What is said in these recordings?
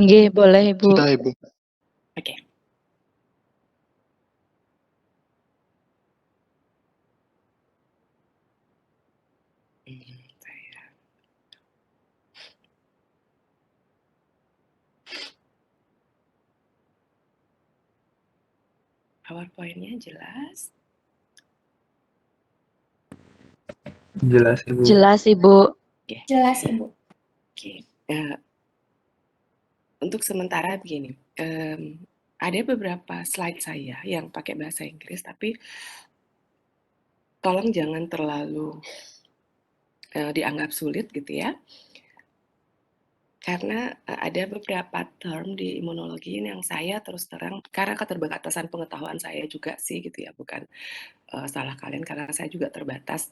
Nggih, boleh Ibu. Sudah Ibu. Oke. Saya PowerPoint-nya jelas. Jelas Ibu. Jelas Ibu. Oke. Jelas Ibu. Oke. Untuk sementara begini, ada beberapa slide saya yang pakai bahasa Inggris, tapi tolong jangan terlalu dianggap sulit gitu ya. Karena ada beberapa term di imunologi yang saya terus terang, karena keterbatasan pengetahuan saya juga sih gitu ya, bukan salah kalian, karena saya juga terbatas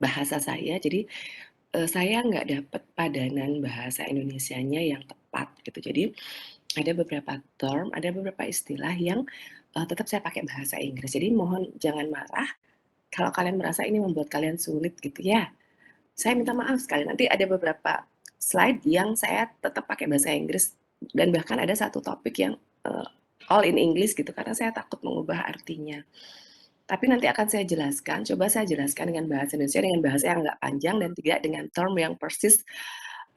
bahasa saya, jadi saya nggak dapat padanan bahasa Indonesianya yang tepat gitu. Jadi ada beberapa term, ada beberapa istilah yang tetap saya pakai bahasa Inggris. Jadi mohon jangan marah kalau kalian merasa ini membuat kalian sulit gitu ya. Saya minta maaf sekali. Nanti ada beberapa slide yang saya tetap pakai bahasa Inggris dan bahkan ada satu topik yang all in English gitu karena saya takut mengubah artinya. Tapi nanti akan saya jelaskan, coba saya jelaskan dengan bahasa Indonesia, dengan bahasa yang nggak panjang dan tidak dengan term yang persis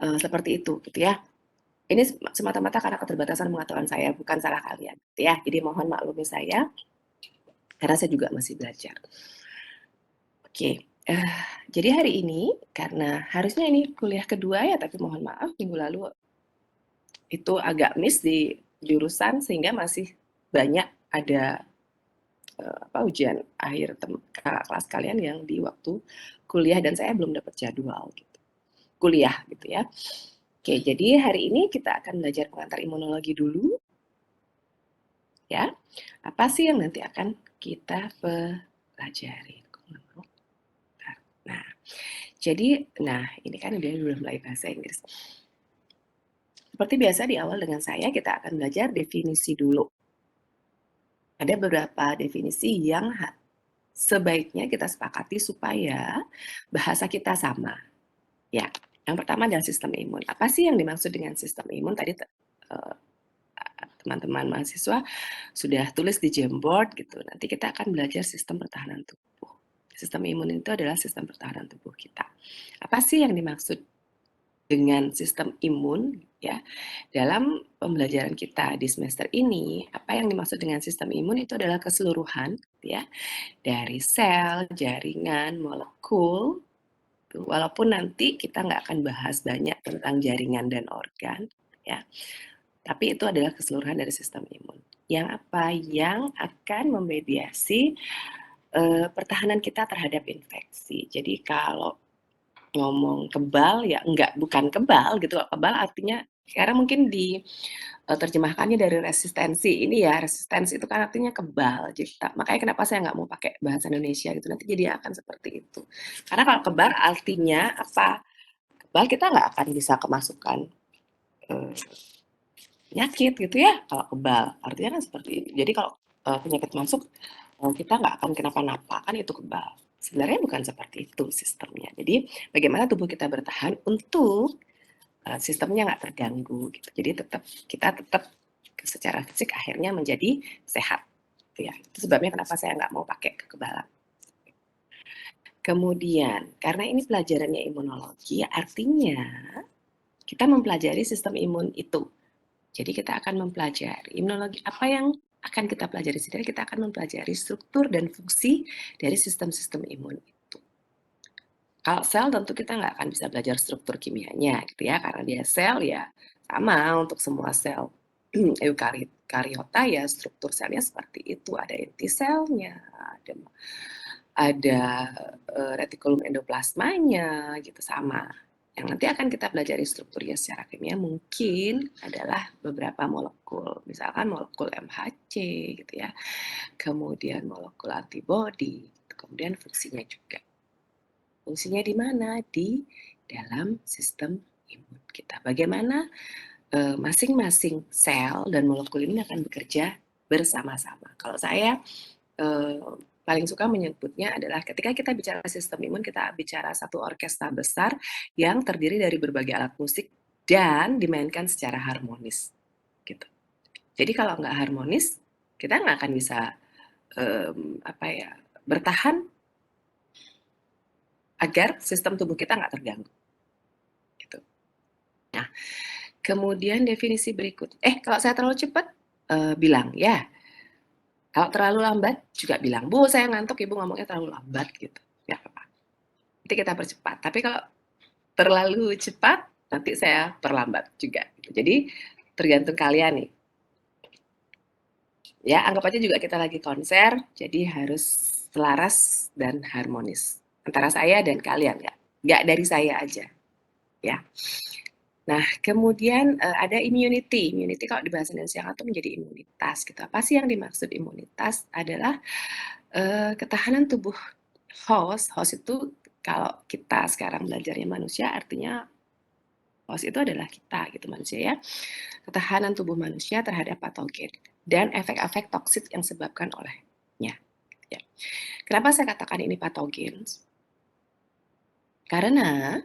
seperti itu gitu ya. Ini semata-mata karena keterbatasan pengetahuan saya, bukan salah kalian gitu ya. Jadi mohon maklumi saya, karena saya juga masih belajar. Oke, jadi hari ini karena harusnya ini kuliah kedua ya, tapi mohon maaf minggu lalu itu agak miss di jurusan sehingga masih banyak ada ujian akhir kelas kalian yang di waktu kuliah dan saya belum dapat jadwal gitu. Kuliah gitu ya. Oke, jadi hari ini kita akan belajar pengantar imunologi dulu. Ya. Apa sih yang nanti akan kita pelajari? Nah, jadi ini kan udah mulai bahasa Inggris. Seperti biasa di awal dengan saya kita akan belajar definisi dulu. Ada beberapa definisi yang sebaiknya kita sepakati supaya bahasa kita sama. Ya, yang pertama adalah sistem imun. Apa sih yang dimaksud dengan sistem imun? Tadi teman-teman mahasiswa sudah tulis di Jamboard gitu. Nanti kita akan belajar sistem pertahanan tubuh. Sistem imun itu adalah sistem pertahanan tubuh kita. Apa sih yang dimaksud dengan sistem imun ya? Dalam pembelajaran kita di semester ini, apa yang dimaksud dengan sistem imun itu adalah keseluruhan ya dari sel, jaringan, molekul. Walaupun nanti kita nggak akan bahas banyak tentang jaringan dan organ ya. Tapi itu adalah keseluruhan dari sistem imun. Yang apa? Yang akan memediasi pertahanan kita terhadap infeksi. Jadi kalau ngomong kebal ya bukan kebal gitu. Kebal artinya sekarang mungkin terjemahkannya dari resistensi. Ini ya, resistensi itu kan artinya kebal. Jadi, makanya kenapa saya nggak mau pakai bahasa Indonesia gitu. Nanti jadi akan seperti itu. Karena kalau kebal artinya apa? Kebal kita nggak akan bisa kemasukan penyakit gitu ya kalau kebal. Artinya kan seperti itu. Jadi kalau penyakit masuk, kita nggak akan kenapa-napa, kan itu kebal. Sebenarnya bukan seperti itu sistemnya. Jadi bagaimana tubuh kita bertahan untuk sistemnya nggak terganggu gitu. Jadi kita tetap secara fisik akhirnya menjadi sehat. Gitu ya. Itu sebabnya kenapa saya nggak mau pakai kekebalan. Kemudian, karena ini pelajarannya imunologi, artinya kita mempelajari sistem imun itu. Jadi kita akan mempelajari imunologi apa yang akan kita pelajari sendiri, kita akan mempelajari struktur dan fungsi dari sistem-sistem imun itu. Kalau sel tentu kita nggak akan bisa belajar struktur kimianya gitu ya, karena dia sel ya sama untuk semua sel. Eukariota ya struktur selnya seperti itu, ada inti selnya, ada retikulum endoplasmanya gitu sama. Yang nanti akan kita pelajari strukturnya secara kimia mungkin adalah beberapa molekul, misalkan molekul MHC gitu ya, kemudian molekul antibody, kemudian fungsinya juga. Fungsinya di mana? Di dalam sistem imun kita. Bagaimana masing-masing sel dan molekul ini akan bekerja bersama-sama. Kalau saya paling suka menyebutnya adalah ketika kita bicara sistem imun, kita bicara satu orkestra besar yang terdiri dari berbagai alat musik dan dimainkan secara harmonis, gitu. Jadi kalau nggak harmonis, kita nggak akan bisa bertahan agar sistem tubuh kita nggak terganggu, gitu. Nah, kemudian definisi berikut, kalau saya terlalu cepat, bilang ya. Kalau terlalu lambat juga bilang, Bu, saya ngantuk, Ibu ngomongnya terlalu lambat gitu. Ya apa-apa. Nanti kita percepat. Tapi kalau terlalu cepat, nanti saya perlambat juga. Jadi tergantung kalian nih. Ya, anggap aja juga kita lagi konser, jadi harus selaras dan harmonis antara saya dan kalian, nggak dari saya aja, ya. Nah, kemudian ada immunity. Immunity kalau di bahasa Indonesia itu menjadi imunitas. Gitu. Apa sih yang dimaksud imunitas? Adalah ketahanan tubuh host. Host itu kalau kita sekarang belajarnya manusia, artinya host itu adalah kita, gitu manusia ya. Ketahanan tubuh manusia terhadap patogen dan efek-efek toksik yang disebabkan olehnya. Ya. Kenapa saya katakan ini patogen? Karena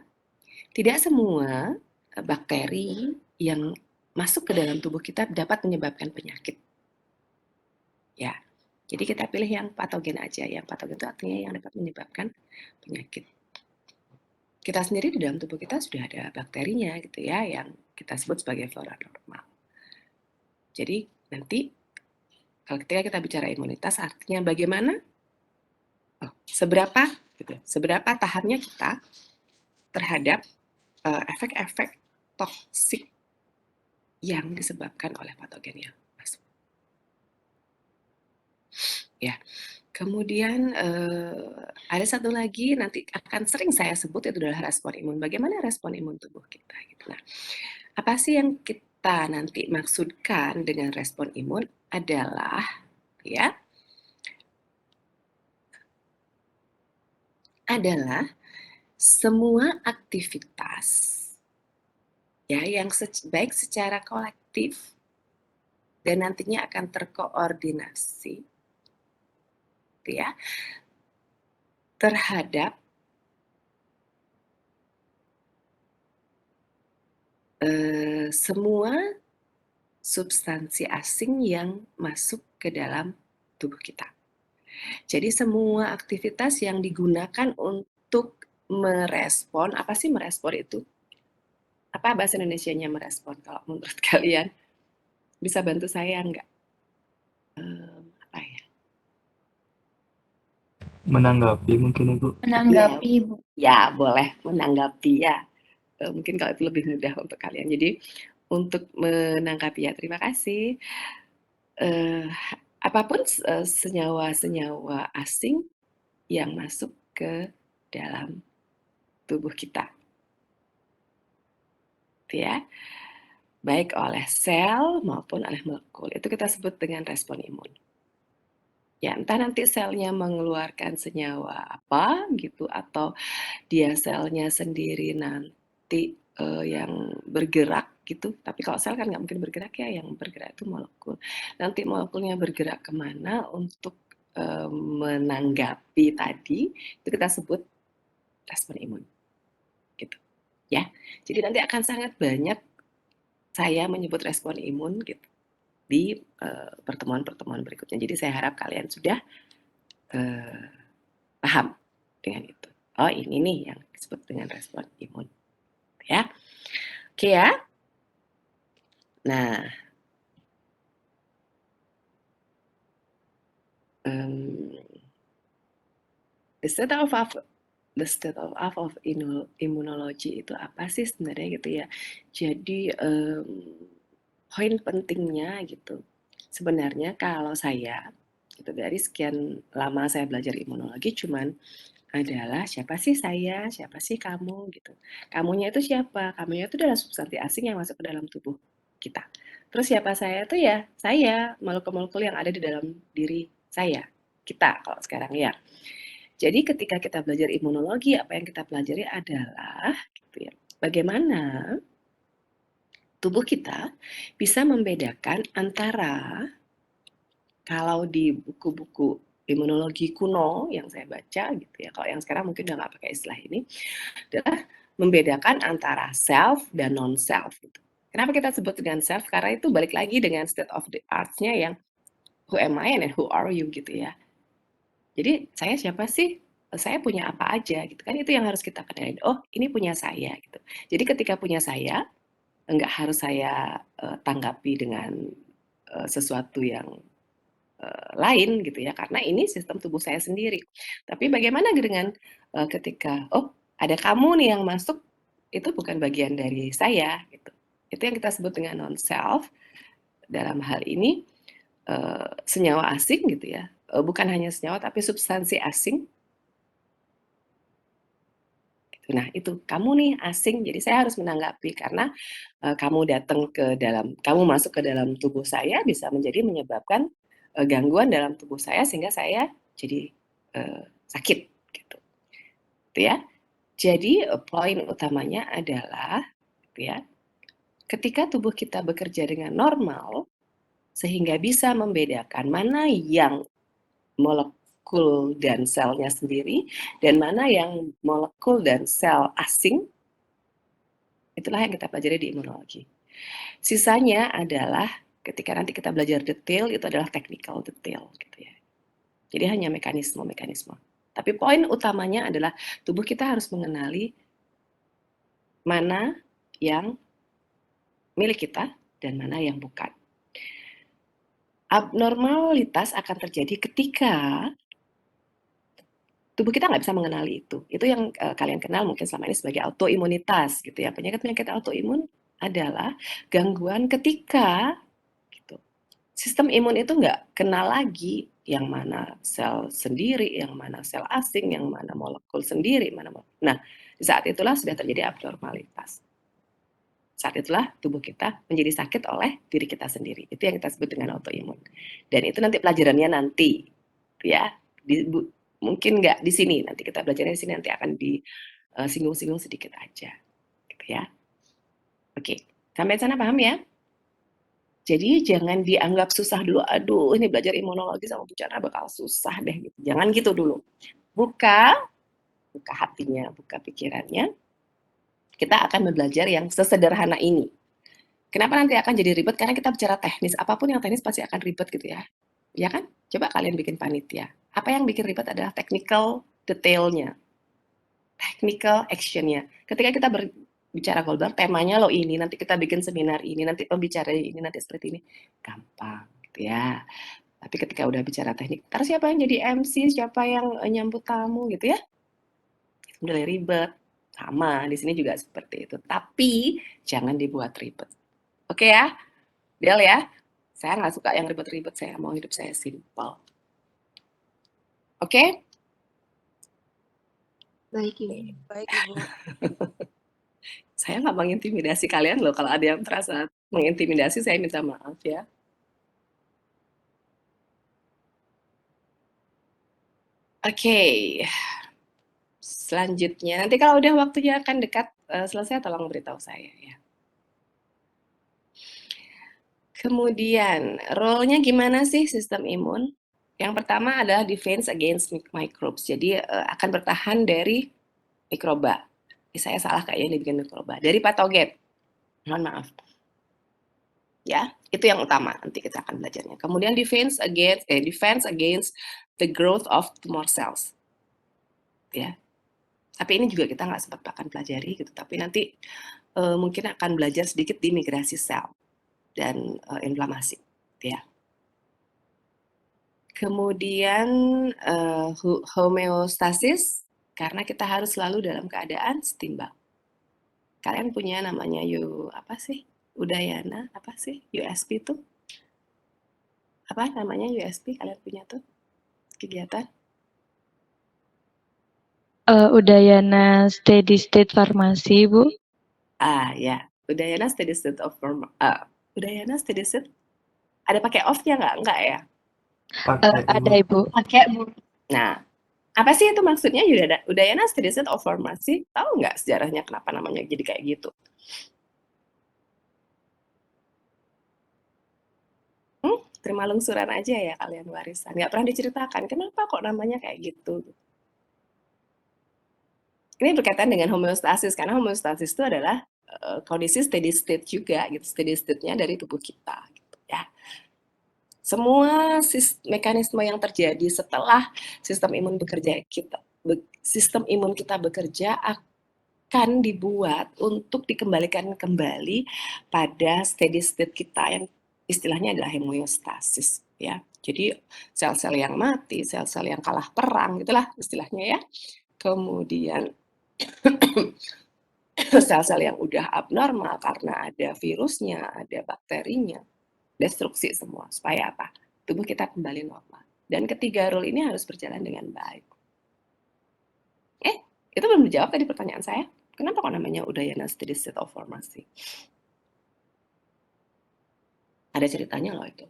tidak semua bakteri yang masuk ke dalam tubuh kita dapat menyebabkan penyakit. Ya, jadi kita pilih yang patogen aja. Yang patogen itu artinya yang dapat menyebabkan penyakit. Kita sendiri di dalam tubuh kita sudah ada bakterinya gitu ya, yang kita sebut sebagai flora normal. Jadi nanti kalau ketika kita bicara imunitas artinya bagaimana? Seberapa tahannya kita terhadap efek-efek toksik yang disebabkan oleh patogen yang masuk. Ya, kemudian ada satu lagi nanti akan sering saya sebut itu adalah respon imun. Bagaimana respon imun tubuh kita? Gitu. Nah, apa sih yang kita nanti maksudkan dengan respon imun adalah semua aktivitas ya yang baik secara kolektif dan nantinya akan terkoordinasi ya terhadap semua substansi asing yang masuk ke dalam tubuh kita. Jadi semua aktivitas yang digunakan untuk merespon, apa sih merespon itu? Apa bahasa Indonesianya merespon kalau menurut kalian? Bisa bantu saya nggak? Apa ya? Menanggapi mungkin Ibu. Menanggapi, Bu. Ya boleh menanggapi ya. Mungkin kalau itu lebih mudah untuk kalian. Jadi untuk menanggapi ya terima kasih. Apapun senyawa-senyawa asing yang masuk ke dalam tubuh kita, ya, baik oleh sel maupun oleh molekul, itu kita sebut dengan respon imun. Ya, entah nanti selnya mengeluarkan senyawa apa gitu, atau dia selnya sendiri nanti yang bergerak gitu. Tapi kalau sel kan nggak mungkin bergerak ya, yang bergerak itu molekul. Nanti molekulnya bergerak kemana untuk menanggapi tadi, itu kita sebut respon imun. Gitu. Ya, jadi nanti akan sangat banyak saya menyebut respon imun gitu di pertemuan-pertemuan berikutnya. Jadi saya harap kalian sudah paham dengan itu. Oh ini nih yang disebut dengan respon imun. Ya, oke ya. Nah, the state of immunology itu apa sih sebenarnya gitu ya. Jadi poin pentingnya gitu. Sebenarnya kalau saya itu dari sekian lama saya belajar imunologi cuman adalah siapa sih saya, siapa sih kamu gitu. Kamunya itu siapa? Kamunya itu adalah substansi asing yang masuk ke dalam tubuh kita. Terus siapa saya itu ya saya, molekul-molekul yang ada di dalam diri saya, kita kalau sekarang ya. Jadi ketika kita belajar imunologi, apa yang kita pelajari adalah gitu ya, bagaimana tubuh kita bisa membedakan antara kalau di buku-buku imunologi kuno yang saya baca gitu ya, kalau yang sekarang mungkin udah nggak pakai istilah ini, adalah membedakan antara self dan non-self gitu. Kenapa kita sebut dengan self? Karena itu balik lagi dengan state of the arts-nya yang who am I and who are you gitu ya. Jadi saya siapa sih? Saya punya apa aja gitu kan, itu yang harus kita kenalin. Oh, ini punya saya gitu. Jadi ketika punya saya, enggak harus saya tanggapi dengan sesuatu yang lain gitu ya, karena ini sistem tubuh saya sendiri. Tapi bagaimana dengan ketika, oh ada kamu nih yang masuk, itu bukan bagian dari saya gitu. Itu yang kita sebut dengan non-self. Dalam hal ini senyawa asing gitu ya, bukan hanya senyawa tapi substansi asing. Nah itu, kamu nih asing, jadi saya harus menanggapi karena kamu masuk ke dalam tubuh saya bisa menyebabkan gangguan dalam tubuh saya sehingga saya jadi sakit gitu. Gitu ya. Jadi poin utamanya adalah gitu ya, ketika tubuh kita bekerja dengan normal sehingga bisa membedakan mana yang molekul dan selnya sendiri dan mana yang molekul dan sel asing, itulah yang kita pelajari di imunologi. Sisanya adalah ketika nanti kita belajar detail, itu adalah technical detail gitu ya. Jadi hanya mekanisme-mekanisme. Tapi poin utamanya adalah tubuh kita harus mengenali mana yang milik kita dan mana yang bukan. Abnormalitas akan terjadi ketika tubuh kita nggak bisa mengenali itu. Itu yang kalian kenal mungkin selama ini sebagai autoimunitas gitu ya. Penyakit-penyakit autoimun adalah gangguan ketika gitu, sistem imun itu nggak kenal lagi yang mana sel sendiri, yang mana sel asing, yang mana molekul sendiri, Nah, di saat itulah sudah terjadi abnormalitas. Saat itulah tubuh kita menjadi sakit oleh diri kita sendiri. Itu yang kita sebut dengan autoimun. Dan itu nanti pelajarannya nanti, ya. Mungkin nggak di sini, nanti kita belajarnya di sini, nanti akan disinggung-singgung sedikit aja. Gitu ya. Oke, sampai sana paham ya? Jadi jangan dianggap susah dulu, aduh ini belajar imunologi sama Bu Chandra bakal susah deh gitu. Jangan gitu dulu. Buka hatinya, buka pikirannya. Kita akan belajar yang sesederhana ini. Kenapa nanti akan jadi ribet? Karena kita bicara teknis. Apapun yang teknis pasti akan ribet gitu ya. Ya kan? Coba kalian bikin panitia. Apa yang bikin ribet adalah technical detailnya. Technical actionnya. Ketika kita bicara global, temanya loh ini, nanti kita bikin seminar ini, nanti pembicara ini, nanti seperti ini. Gampang gitu ya. Tapi ketika udah bicara teknik, ntar siapa yang jadi MC, siapa yang nyambut tamu gitu ya. Mulai ribet. Sama, di sini juga seperti itu. Tapi jangan dibuat ribet. Oke ya? Deal ya? Saya nggak suka yang ribet-ribet, saya mau hidup saya simple. Oke? Baik, Ibu. Baik, Ibu. Saya nggak mengintimidasi kalian loh. Kalau ada yang terasa mengintimidasi, saya minta maaf ya. Oke. Selanjutnya, nanti kalau udah waktunya akan dekat selesai, tolong beritahu saya ya. Kemudian, role-nya gimana sih sistem imun? Yang pertama adalah defense against microbes. Jadi akan bertahan dari mikroba. Saya salah kayaknya dibikin mikroba. Dari patogen. Mohon maaf. Ya, itu yang utama. Nanti kita akan belajarnya. Kemudian defense against the growth of tumor cells. Ya. Tapi ini juga kita nggak sempat akan pelajari gitu. Tapi nanti mungkin akan belajar sedikit di migrasi sel dan inflamasi. Ya. Kemudian homeostasis, karena kita harus selalu dalam keadaan setimbang. Kalian punya namanya Udayana, apa sih? USP itu? Apa namanya USP kalian punya tuh? Kegiatan? Udayana Steady State Farmasi, Bu. Ya. Udayana Steady State of Udayana Steady State. Ada pakai off-nya nggak? Nggak ya? Pakai Ada, Ibu. Pakai, Bu. Nah, apa sih itu maksudnya Udayana Steady State of Farmasi? Tahu nggak sejarahnya kenapa namanya jadi kayak gitu? Terima lungsuran aja ya kalian warisan. Nggak pernah diceritakan, kenapa kok namanya kayak gitu? ini berkaitan dengan homeostasis, karena homeostasis itu adalah kondisi steady state juga, gitu. Steady state-nya dari tubuh kita, gitu ya. Semua mekanisme yang terjadi setelah sistem imun kita bekerja akan dibuat untuk dikembalikan kembali pada steady state kita yang istilahnya adalah homeostasis ya. Jadi sel-sel yang mati, sel-sel yang kalah perang, itulah istilahnya ya. Kemudian sel-sel yang udah abnormal karena ada virusnya, ada bakterinya, destruksi semua. Supaya apa? Tubuh kita kembali normal. Dan ketiga rule ini harus berjalan dengan baik. Itu belum dijawab tadi pertanyaan saya. Kenapa kok namanya Udayana Steady State of Pharmacy? Ada ceritanya loh itu.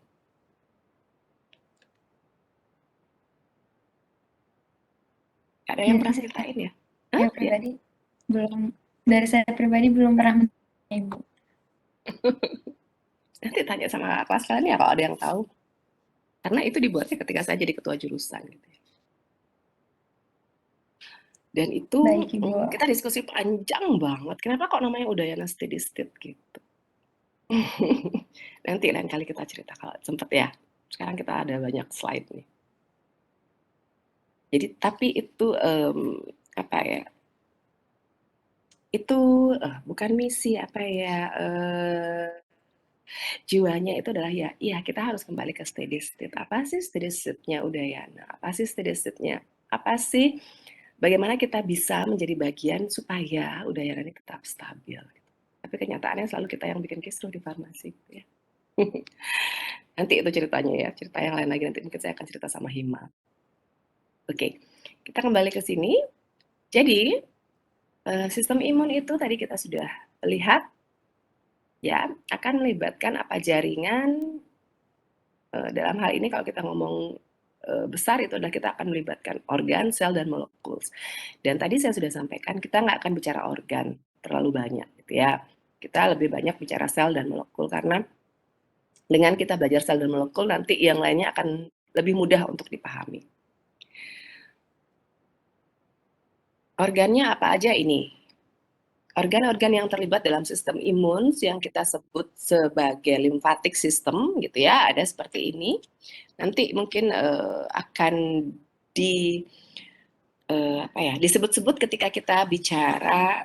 Ada yang pernah ceritain ya? Saya pribadi belum, dari saya pribadi belum pernah menanya Ibu. Nanti tanya sama kelas kalian ya kalau ada yang tahu. Karena itu dibuatnya ketika saya jadi ketua jurusan. Gitu. Dan itu Baik, Ibu. kita diskusi panjang banget. Kenapa kok namanya Udayana Steady State gitu? Nanti lain kali kita cerita kalau sempet ya. Sekarang kita ada banyak slide nih. Jadi tapi itu apa ya? Itu bukan misi apa ya? Jiwanya itu adalah ya, iya kita harus kembali ke steady state. Apa sih steady state-nya Udayana? Apa sih steady state-nya? Apa sih bagaimana kita bisa menjadi bagian supaya Udayana ini tetap stabil? Tapi kenyataannya selalu kita yang bikin kisruh di farmasi. Ya. Nanti itu ceritanya ya, cerita yang lain lagi nanti mungkin saya akan cerita sama Hima. Oke, kita kembali ke sini. Jadi sistem imun itu tadi kita sudah lihat ya akan melibatkan apa jaringan dalam hal ini kalau kita ngomong besar itu adalah kita akan melibatkan organ, sel, dan molekul. Dan tadi saya sudah sampaikan kita nggak akan bicara organ terlalu banyak gitu ya. Kita lebih banyak bicara sel dan molekul karena dengan kita belajar sel dan molekul nanti yang lainnya akan lebih mudah untuk dipahami. Organnya apa aja ini? Organ-organ yang terlibat dalam sistem imun yang kita sebut sebagai lymphatic system gitu ya, ada seperti ini. Nanti mungkin akan disebut-sebut ketika kita bicara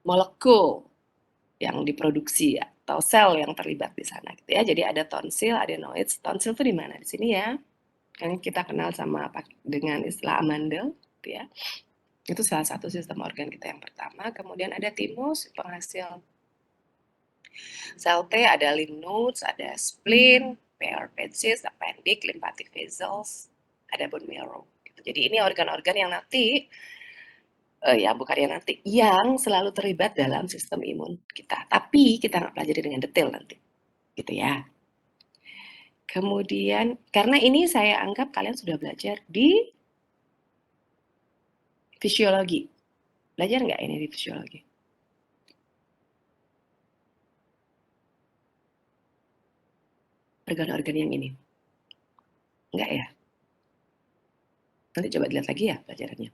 molekul yang diproduksi atau sel yang terlibat di sana gitu ya. Jadi ada tonsil, adenoids. Tonsil itu di mana? Di sini ya. Yang kita kenal dengan istilah amandel gitu ya. Itu salah satu sistem organ kita yang pertama. Kemudian ada thymus, penghasil sel T, ada lymph nodes, ada spleen, Peyer's, appendix, lymphatic vessels, ada bone marrow. Gitu. Jadi ini organ-organ yang nanti yang selalu terlibat dalam sistem imun kita. Tapi kita nggak pelajari dengan detail nanti, gitu ya. Kemudian karena ini saya anggap kalian sudah belajar di fisiologi. Belajar nggak ini di fisiologi? Organ-organ yang ini? Enggak ya? Nanti coba dilihat lagi ya pelajarannya.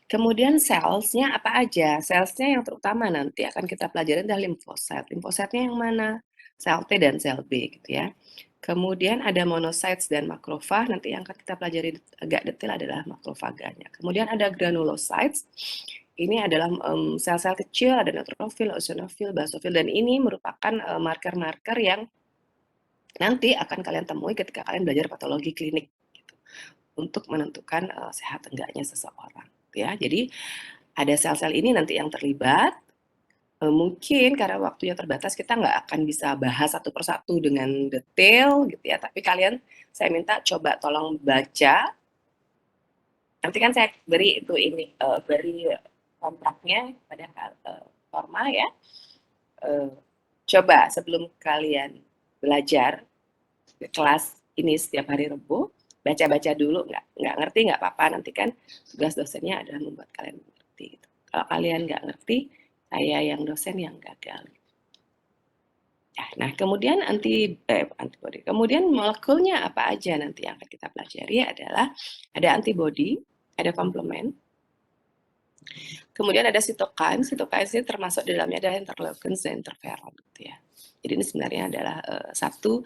Kemudian selsnya apa aja? Selsnya yang terutama nanti akan kita pelajari adalah limfosit. Limfositnya yang mana? Sel T dan sel B gitu ya. Kemudian ada monocytes dan makrofag. Nanti yang akan kita pelajari agak detail adalah makrofaganya. Kemudian ada granulocytes. Ini adalah sel-sel kecil, ada neutrofil, eosinofil, basofil, dan ini merupakan marker-marker yang nanti akan kalian temui ketika kalian belajar patologi klinik gitu, untuk menentukan sehat enggaknya seseorang. Ya, jadi ada sel-sel ini nanti yang terlibat. Mungkin karena waktunya terbatas kita nggak akan bisa bahas satu persatu dengan detail gitu ya. Tapi kalian saya minta coba tolong baca. Nanti kan saya beri kontraknya pada Forma ya. Coba sebelum kalian belajar kelas ini setiap hari Rabu, baca-baca dulu, nggak ngerti nggak apa-apa, nanti kan tugas dosennya adalah membuat kalian mengerti. Gitu. Kalau kalian nggak ngerti, saya yang dosen yang gagal. Nah, kemudian antibody. Kemudian molekulnya apa aja nanti yang akan kita pelajari adalah ada antibody, ada komplement. Kemudian ada sitokin ini termasuk di dalamnya ada interleukins dan interferon gitu ya. Jadi ini sebenarnya adalah satu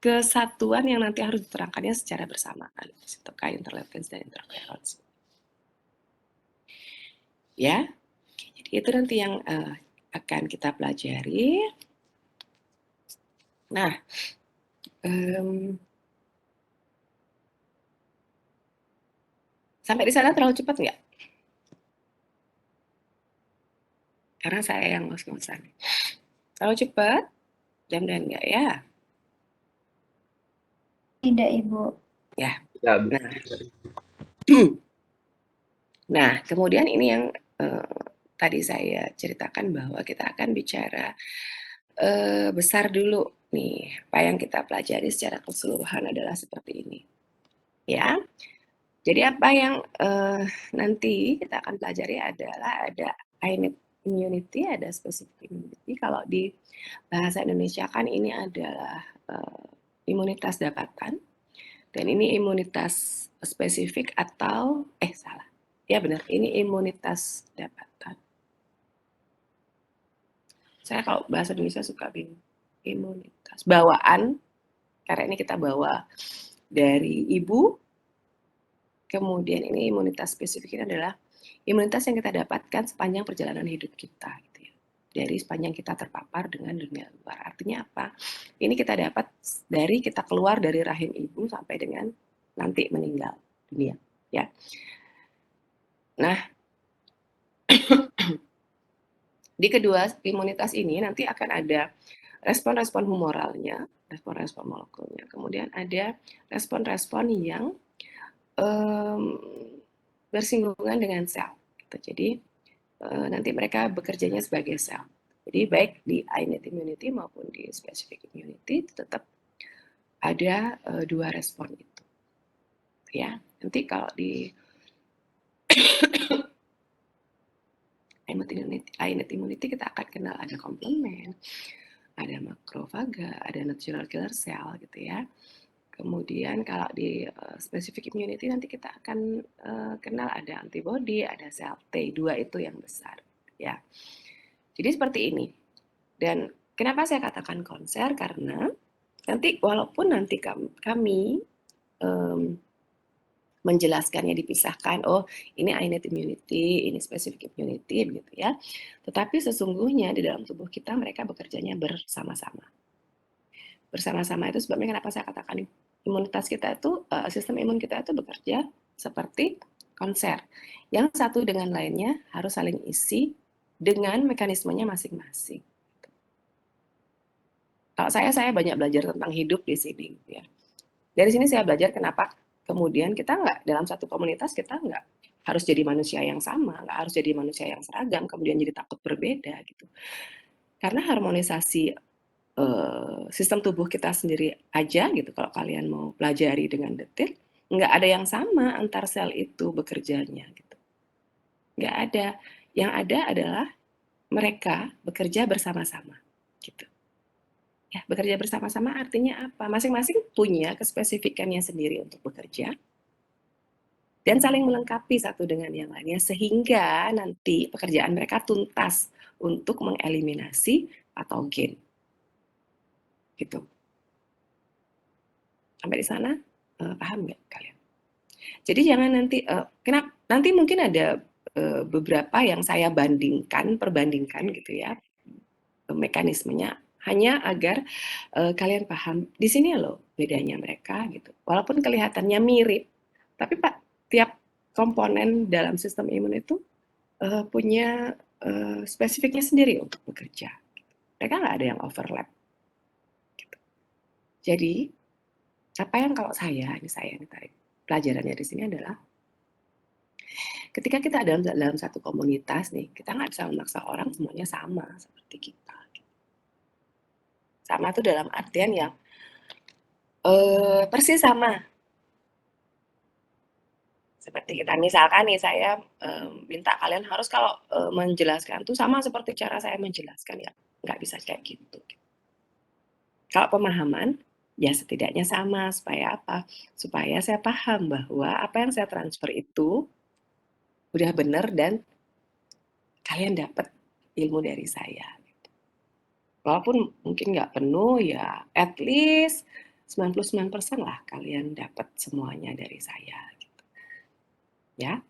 kesatuan yang nanti harus diterangkannya secara bersamaan, sitokin, interleukins dan interferon. Ya, jadi itu nanti yang akan kita pelajari. Nah, sampai di sana terlalu cepat nggak? Karena saya yang ngos-ngosan. Terlalu cepat? Jam-jam nggak ya? Tidak, Ibu. Ya. Ya, Nah, kemudian ini yang tadi saya ceritakan bahwa kita akan bicara besar dulu nih. Apa yang kita pelajari secara keseluruhan adalah seperti ini. Ya. Jadi apa yang nanti kita akan pelajari adalah ada innate immunity, ada specific immunity. Kalau di bahasa Indonesia kan ini adalah imunitas dapatan, dan ini imunitas spesifik atau salah. Ya benar, ini imunitas dapatan. Saya kalau bahasa Indonesia suka bingung. Imunitas bawaan, karena ini kita bawa dari ibu. Kemudian ini imunitas spesifik ini adalah imunitas yang kita dapatkan sepanjang perjalanan hidup kita. Gitu ya. Dari sepanjang kita terpapar dengan dunia luar. Artinya apa? Ini kita dapat dari kita keluar dari rahim ibu sampai dengan nanti meninggal dunia. Ya. Nah, di kedua imunitas ini nanti akan ada respon-respon humoralnya, respon-respon molekulnya. Kemudian ada respon-respon yang bersinggungan dengan sel. Gitu. Jadi nanti mereka bekerjanya sebagai sel. Jadi baik di innate immunity maupun di specific immunity tetap ada dua respon itu. Ya, nanti kalau di innate immunity kita akan kenal ada komplement, ada makrofaga, ada natural killer cell gitu ya. Kemudian kalau di specific immunity nanti kita akan kenal ada antibody, ada sel T2 itu yang besar ya. Jadi seperti ini. Dan kenapa saya katakan konser? Karena nanti walaupun nanti kami menjelaskannya dipisahkan, oh ini innate immunity, ini specific immunity begitu ya. Tetapi sesungguhnya di dalam tubuh kita mereka bekerjanya bersama-sama. Bersama-sama itu sebabnya kenapa saya katakan imunitas kita itu, sistem imun kita itu bekerja seperti konser. Yang satu dengan lainnya harus saling isi dengan mekanismenya masing-masing. Kalau saya banyak belajar tentang hidup di sini. Ya. Dari sini saya belajar kenapa kemudian kita nggak dalam satu komunitas kita nggak harus jadi manusia yang sama, nggak harus jadi manusia yang seragam, kemudian jadi takut berbeda gitu. Karena harmonisasi sistem tubuh kita sendiri aja gitu, kalau kalian mau pelajari dengan detail, nggak ada yang sama antar sel itu bekerjanya gitu. Nggak ada. Yang ada adalah mereka bekerja bersama-sama gitu. Ya, bekerja bersama-sama artinya apa? Masing-masing punya kespesifikannya sendiri untuk bekerja dan saling melengkapi satu dengan yang lainnya sehingga nanti pekerjaan mereka tuntas untuk mengeliminasi patogen. Gitu. Sampai di sana paham nggak kalian? Jadi jangan nanti nanti mungkin ada beberapa yang saya perbandingkan gitu ya mekanismenya hanya agar kalian paham di sini loh bedanya mereka gitu. Walaupun kelihatannya mirip, tapi tiap komponen dalam sistem imun itu punya spesifiknya sendiri untuk bekerja. Mereka nggak ada yang overlap. Gitu. Jadi apa yang kalau saya ini tarik pelajarannya di sini adalah ketika kita dalam satu komunitas nih, kita nggak bisa memaksa orang semuanya sama seperti kita. Sama itu dalam artian yang persis sama. Seperti kita misalkan nih saya minta kalian harus kalau menjelaskan tuh sama seperti cara saya menjelaskan ya nggak bisa kayak gitu. Kalau pemahaman Ya setidaknya sama, supaya apa? Supaya saya paham bahwa apa yang saya transfer itu udah bener dan kalian dapat ilmu dari saya. Walaupun mungkin nggak penuh, ya at least 99% lah kalian dapat semuanya dari saya. Gitu. Ya,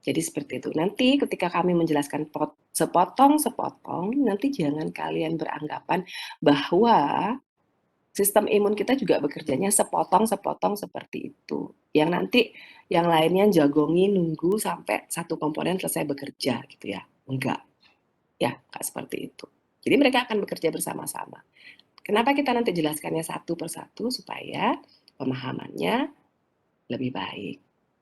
jadi seperti itu. Nanti ketika kami menjelaskan sepotong-sepotong, nanti jangan kalian beranggapan bahwa sistem imun kita juga bekerjanya sepotong-sepotong seperti itu. Yang nanti yang lainnya jagongi nunggu sampai satu komponen selesai bekerja gitu ya. Enggak. Ya, enggak seperti itu. Jadi mereka akan bekerja bersama-sama. Kenapa kita nanti jelaskannya satu persatu supaya pemahamannya lebih baik.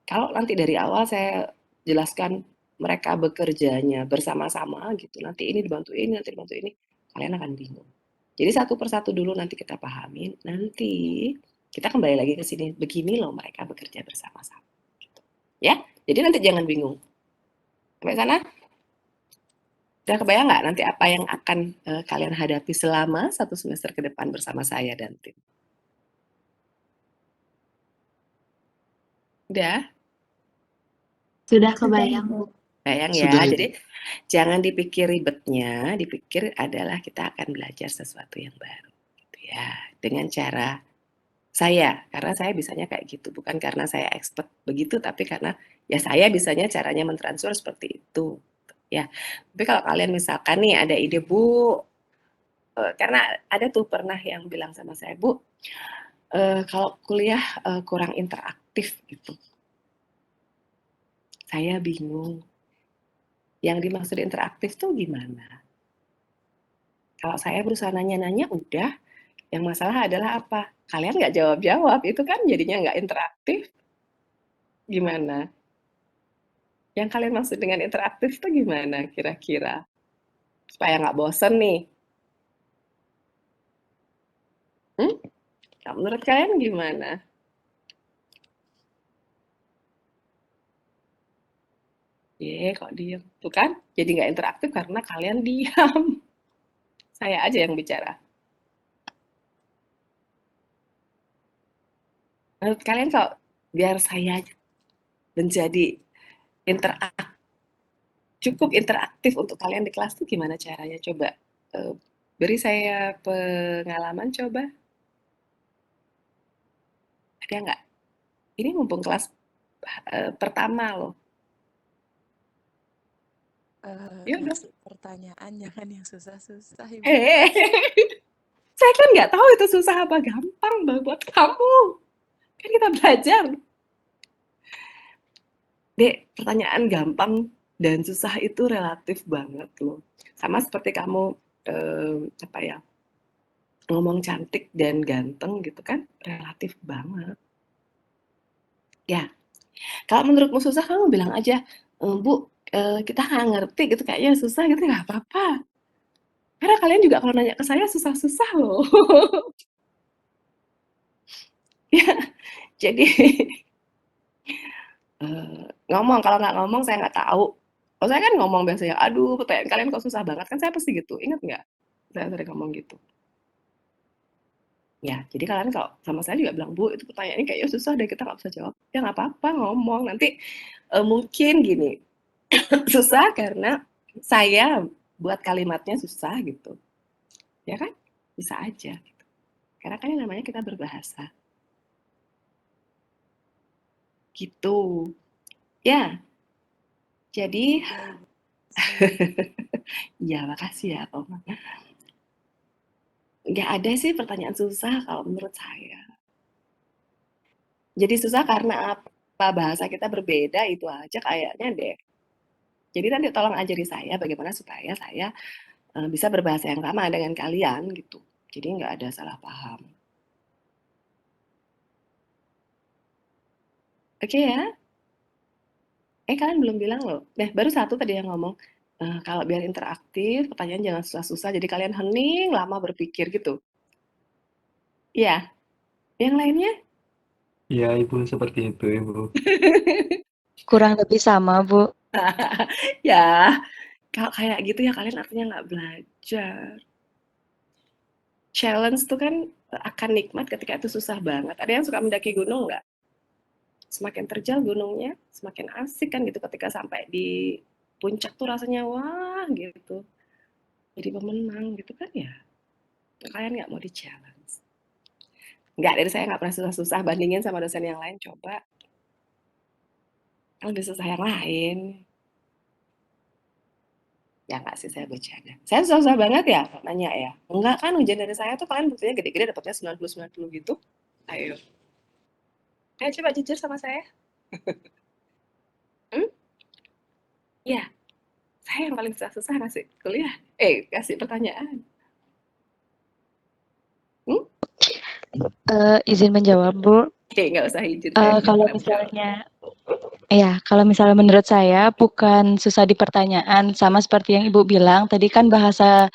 Kalau nanti dari awal saya jelaskan mereka bekerjanya bersama-sama gitu, nanti ini dibantu ini, nanti dibantu ini, kalian akan bingung. Jadi satu persatu dulu nanti kita pahamin, nanti kita kembali lagi ke sini, begini loh mereka bekerja bersama-sama. Gitu. Ya, jadi nanti jangan bingung. Sampai sana? Udah kebayang nggak nanti apa yang akan kalian hadapi selama 1 semester ke depan bersama saya dan tim? Udah? Sudah kebayang, Bu. Bayang ya, Sudah, Ibu. jadi jangan dipikir ribetnya, dipikir adalah kita akan belajar sesuatu yang baru, gitu ya. Dengan cara saya, karena saya bisanya kayak gitu, bukan karena saya expert begitu, tapi karena ya saya bisanya caranya mentransfer seperti itu, ya. Tapi kalau kalian misalkan nih ada ide, Bu, karena ada tuh pernah yang bilang sama saya, Bu, kalau kuliah kurang interaktif gitu. Saya bingung. Yang dimaksud interaktif tuh gimana? Kalau saya berusaha nanya-nanya udah, yang masalah adalah apa? Kalian nggak jawab-jawab, itu kan jadinya nggak interaktif. Gimana? Yang kalian maksud dengan interaktif tuh gimana kira-kira? Supaya nggak bosen nih. Kalau menurut kalian gimana? Kok diem? Tuh kan, jadi nggak interaktif karena kalian diam. Saya aja yang bicara. Menurut kalian kalau biar saya menjadi cukup interaktif untuk kalian di kelas tuh gimana caranya? Coba beri saya pengalaman coba. Ada nggak? Ini mumpung kelas pertama loh. Yuk dong. Ngasih pertanyaan jangan yang susah-susah, Ibu. Saya kan nggak tahu itu susah apa gampang buat kamu. Kan kita belajar. Dek, pertanyaan gampang dan susah itu relatif banget loh. Sama seperti kamu ngomong cantik dan ganteng gitu kan, relatif banget. Ya, kalau menurutmu susah kamu bilang aja, Bu, kita nggak ngerti gitu, kayaknya susah gitu, nggak apa-apa. Karena kalian juga kalau nanya ke saya susah-susah loh. Ya, jadi ngomong, kalau nggak ngomong saya nggak tahu. Kalau saya kan ngomong biasanya, aduh pertanyaan kalian kok susah banget, kan saya pasti gitu, ingat nggak? Saya sering ngomong gitu. Ya, jadi kalian kalau sama saya juga bilang, Bu, itu pertanyaannya kayaknya susah deh, kita nggak bisa jawab. Ya nggak apa-apa, ngomong. Nanti mungkin gini, susah karena saya buat kalimatnya susah gitu. Ya kan? Bisa aja. Gitu. Karena kan yang namanya kita berbahasa. Gitu. Ya. Jadi, ya makasih ya, Om. Nggak ada sih pertanyaan susah kalau menurut saya. Jadi susah karena apa? Bahasa kita berbeda, itu aja kayaknya deh. Jadi nanti tolong ajari saya bagaimana supaya saya bisa berbahasa yang sama dengan kalian gitu. Jadi nggak ada salah paham. Oke ya? Kalian belum bilang loh. Baru satu tadi yang ngomong. Kalau biar interaktif, pertanyaan jangan susah-susah. Jadi kalian hening, lama berpikir gitu. Iya. Yang lainnya? Iya, Ibu, seperti itu, Ibu. Kurang lebih sama, Bu. Ya, kalau kayak gitu ya kalian artinya nggak belajar. Challenge tuh kan akan nikmat ketika itu susah banget. Ada yang suka mendaki gunung nggak? Semakin terjal gunungnya, semakin asik kan gitu ketika sampai di puncak tuh rasanya wah gitu. Jadi pemenang gitu kan ya. Kalian nggak mau di-challenge. Nggak, dari saya nggak pernah susah-susah, bandingin sama dosen yang lain coba. Kan lebih susah yang lain. Ya nggak sih, saya bercanda. Saya susah-susah banget ya nanya ya? Enggak kan, ujian dari saya tuh kalian buktinya gede-gede dapatnya 90-90 gitu. Ayo. Ayo coba jujur sama saya. Hmm? Ya, saya yang paling susah-susah ngasih kuliah. Kasih pertanyaan. Hmm? Izin menjawab, Bu. Nggak usah izin, saya Kalau pernah menjawab. misalnya ya, kalau misalnya menurut saya bukan susah di pertanyaan, sama seperti yang Ibu bilang, tadi kan bahasa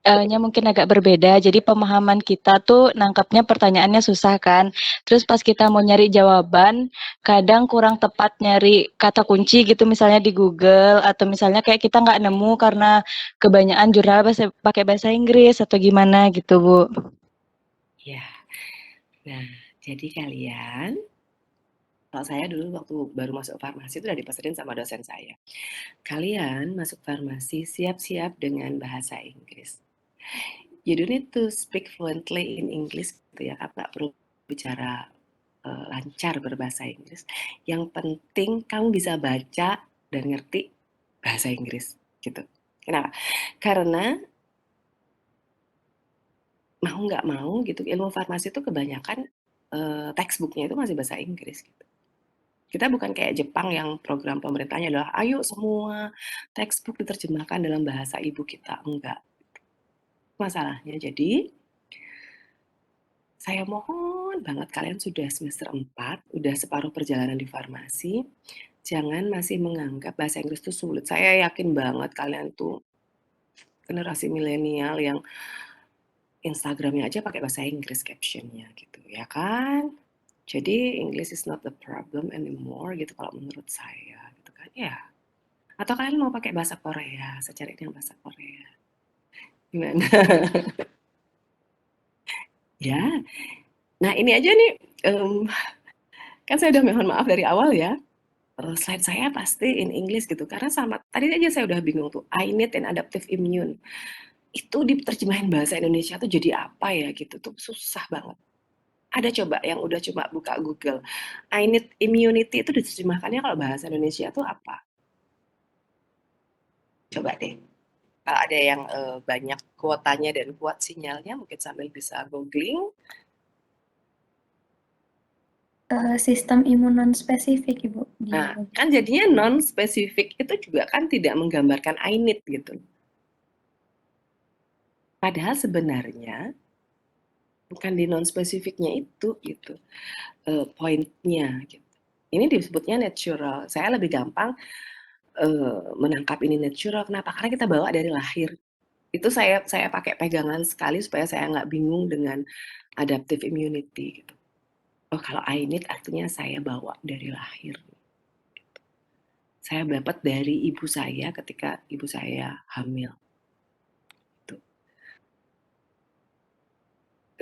nya mungkin agak berbeda, jadi pemahaman kita tuh nangkapnya pertanyaannya susah kan. Terus pas kita mau nyari jawaban, kadang kurang tepat nyari kata kunci gitu misalnya di Google, atau misalnya kayak kita nggak nemu karena kebanyakan jurnal pakai bahasa Inggris atau gimana gitu, Bu. Ya, nah jadi kalian, kalau saya dulu waktu baru masuk farmasi itu udah dipesenin sama dosen saya. Kalian masuk farmasi siap-siap dengan bahasa Inggris. You don't need to speak fluently in English gitu ya, nggak perlu bicara lancar berbahasa Inggris. Yang penting kamu bisa baca dan ngerti bahasa Inggris gitu. Kenapa? Karena mau nggak mau gitu, ilmu farmasi itu kebanyakan textbook-nya itu masih bahasa Inggris gitu. Kita bukan kayak Jepang yang program pemerintahnya adalah ayo semua textbook diterjemahkan dalam bahasa ibu kita. Enggak. Masalahnya jadi saya mohon banget kalian sudah semester 4, udah separuh perjalanan di farmasi, jangan masih menganggap bahasa Inggris itu sulit. Saya yakin banget kalian tuh generasi milenial yang Instagramnya aja pakai bahasa Inggris captionnya gitu ya kan. Jadi English is not the problem anymore gitu kalau menurut saya gitu kan ya. Atau kalian mau pakai bahasa Korea, saya cari yang bahasa Korea. Gimana? Ya, nah ini aja nih, kan saya udah mohon maaf dari awal ya. Slide saya pasti in English gitu, karena sama tadi aja saya udah bingung tuh, I need an adaptive immune. Itu diterjemahin bahasa Indonesia tuh jadi apa ya gitu tuh, susah banget. Ada coba yang udah cuma buka Google, I need immunity itu diterjemahkannya kalau bahasa Indonesia tuh apa? Coba deh. Kalau ada yang banyak kuotanya dan kuat sinyalnya, mungkin sambil bisa googling. Sistem imun non spesifik, Ibu. Nah, kan jadinya non spesifik itu juga kan tidak menggambarkan I need gitu. Padahal sebenarnya bukan di non spesifiknya itu gitu poinnya gitu. Ini disebutnya natural. Saya lebih gampang menangkap ini natural. Kenapa? Karena kita bawa dari lahir. Itu saya pakai pegangan sekali supaya saya nggak bingung dengan adaptive immunity gitu. Oh, kalau I need artinya saya bawa dari lahir. Saya dapat dari ibu saya ketika ibu saya hamil. Gitu.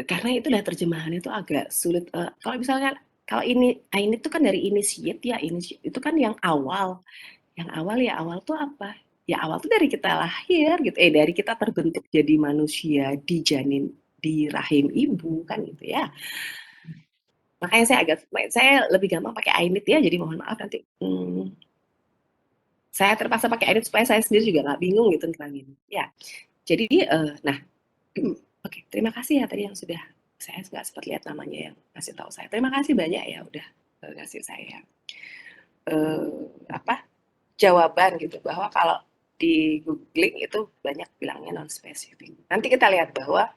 Karena itulah terjemahannya itu agak sulit. Kalau misalnya kalau ini I need itu kan dari initiate ya, initiate itu kan yang awal. Yang awal ya awal tuh apa? Ya awal tuh dari kita lahir gitu. Dari kita terbentuk jadi manusia di janin di rahim ibu kan gitu ya. Makanya saya lebih gampang pakai I need ya. Jadi mohon maaf nanti saya terpaksa pakai I need supaya saya sendiri juga nggak bingung gitu nerangin. Ya. Jadi nah oke, terima kasih ya tadi yang sudah saya nggak sempat lihat namanya yang ngasih tahu saya. Terima kasih banyak ya udah ngasih saya jawaban gitu bahwa kalau di googling itu banyak bilangnya non spesifik. Nanti kita lihat bahwa